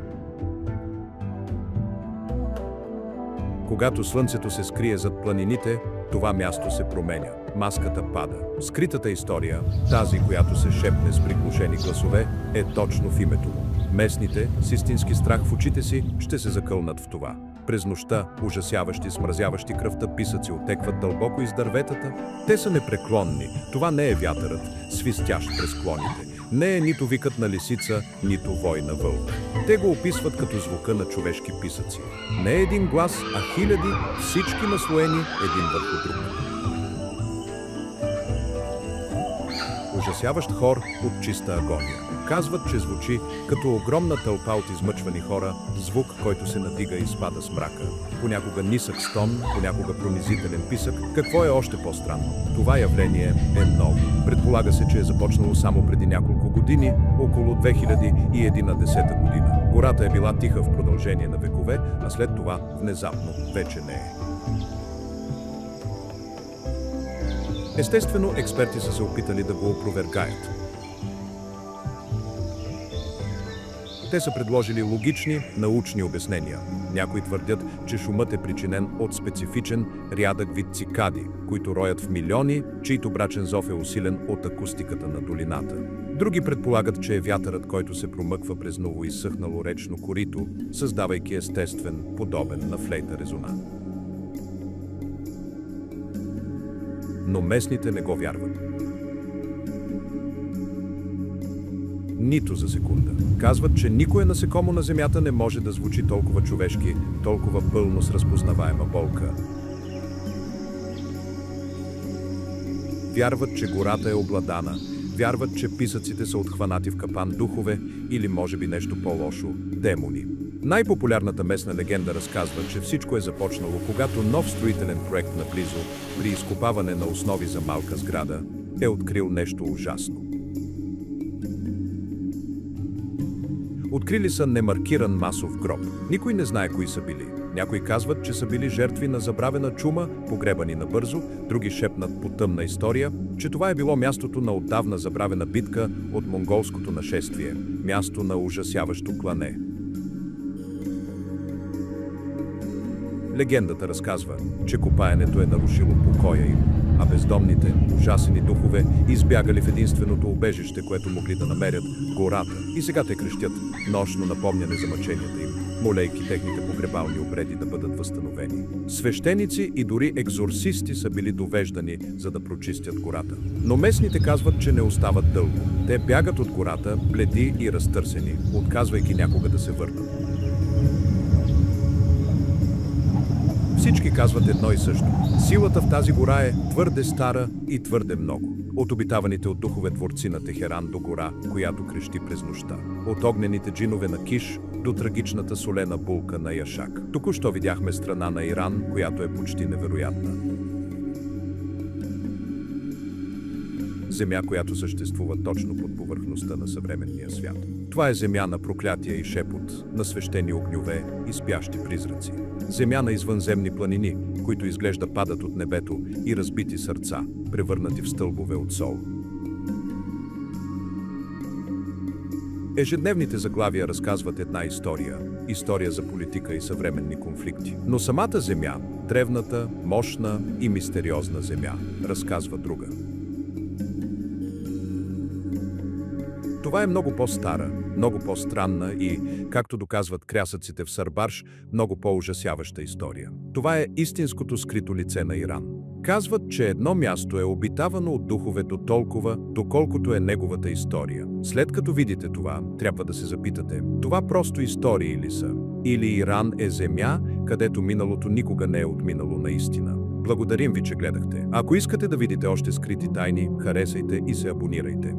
Speaker 1: Когато слънцето се скрие зад планините, това място се променя. Маската пада. Скритата история, тази, която се шепне с приглушени гласове, е точно в името му. Местните, с истински страх в очите си, ще се закълнат в това. През нощта, ужасяващи, смразяващи кръвта писъци отекват дълбоко из дърветата. Те са непреклонни. Това не е вятърът, свистящ през клоните. Не е нито викът на лисица, нито вой на вълк. Те го описват като звука на човешки писъци. Не е един глас, а хиляди, всички наслоени един върху друг. Ужасяващ хор от чиста агония. Казват, че звучи като огромна тълпа от измъчвани хора, звук, който се надига и спада с мрака. Понякога нисък стон, понякога пронизителен писък. Какво е още по-странно? Това явление е ново. Предполага се, че е започнало само преди няколко години, около 2011 година. Гората е била тиха в продължение на векове, а след това внезапно вече не е. Естествено, експерти са се опитали да го опровергаят. Те са предложили логични, научни обяснения. Някои твърдят, че шумът е причинен от специфичен, рядък вид цикади, които роят в милиони, чийто брачен зов е усилен от акустиката на долината. Други предполагат, че е вятърът, който се промъква през новоизсъхнало речно корито, създавайки естествен, подобен на флейта резонанс. Но местните не го вярват. Нито за секунда. Казват, че никое насекомо на земята не може да звучи толкова човешки, толкова пълно с разпознаваема болка. Вярват, че гората е обладана. Вярват, че писъците са отхванати в капан духове или може би нещо по-лошо – демони. Най-популярната местна легенда разказва, че всичко е започнало, когато нов строителен проект наблизо, при изкопаване на основи за малка сграда, е открил нещо ужасно. Открили са немаркиран масов гроб. Никой не знае кои са били. Някои казват, че са били жертви на забравена чума, погребани набързо, други шепнат по тъмна история, че това е било мястото на отдавна забравена битка от монголското нашествие, място на ужасяващо клане. Легендата разказва, че копаенето е нарушило покоя им, а бездомните, ужасени духове избягали в единственото убежище, което могли да намерят – гората, и сега те крещят нощно напомняне за мъченията им, молейки техните погребални обреди да бъдат възстановени. Свещеници и дори екзорсисти са били довеждани, за да прочистят гората. Но местните казват, че не остават дълго. Те бягат от гората, бледи и разтърсени, отказвайки някога да се върнат. Всички казват едно и също. Силата в тази гора е твърде стара и твърде много. От обитаваните от духове дворци на Техеран до гора, която крещи през нощта. От огнените джинове на Киш до трагичната солена булка на Яшак. Току-що видяхме страна на Иран, която е почти невероятна. Земя, която съществува точно под повърхността на съвременния свят. Това е земя на проклятия и шепот, на свещени огньове и спящи призраци. Земя на извънземни планини, които изглежда падат от небето, и разбити сърца, превърнати в стълбове от сол. Ежедневните заглавия разказват една история – история за политика и съвременни конфликти. Но самата земя, древната, мощна и мистериозна земя, разказва друга. Това е много по-стара, много по-странна и, както доказват крясъците в Сарбарш, много по-ужасяваща история. Това е истинското скрито лице на Иран. Казват, че едно място е обитавано от духове до толкова, доколкото е неговата история. След като видите това, трябва да се запитате, това просто истории ли са? Или Иран е земя, където миналото никога не е отминало наистина? Благодарим ви, че гледахте. Ако искате да видите още скрити тайни, харесайте и се абонирайте.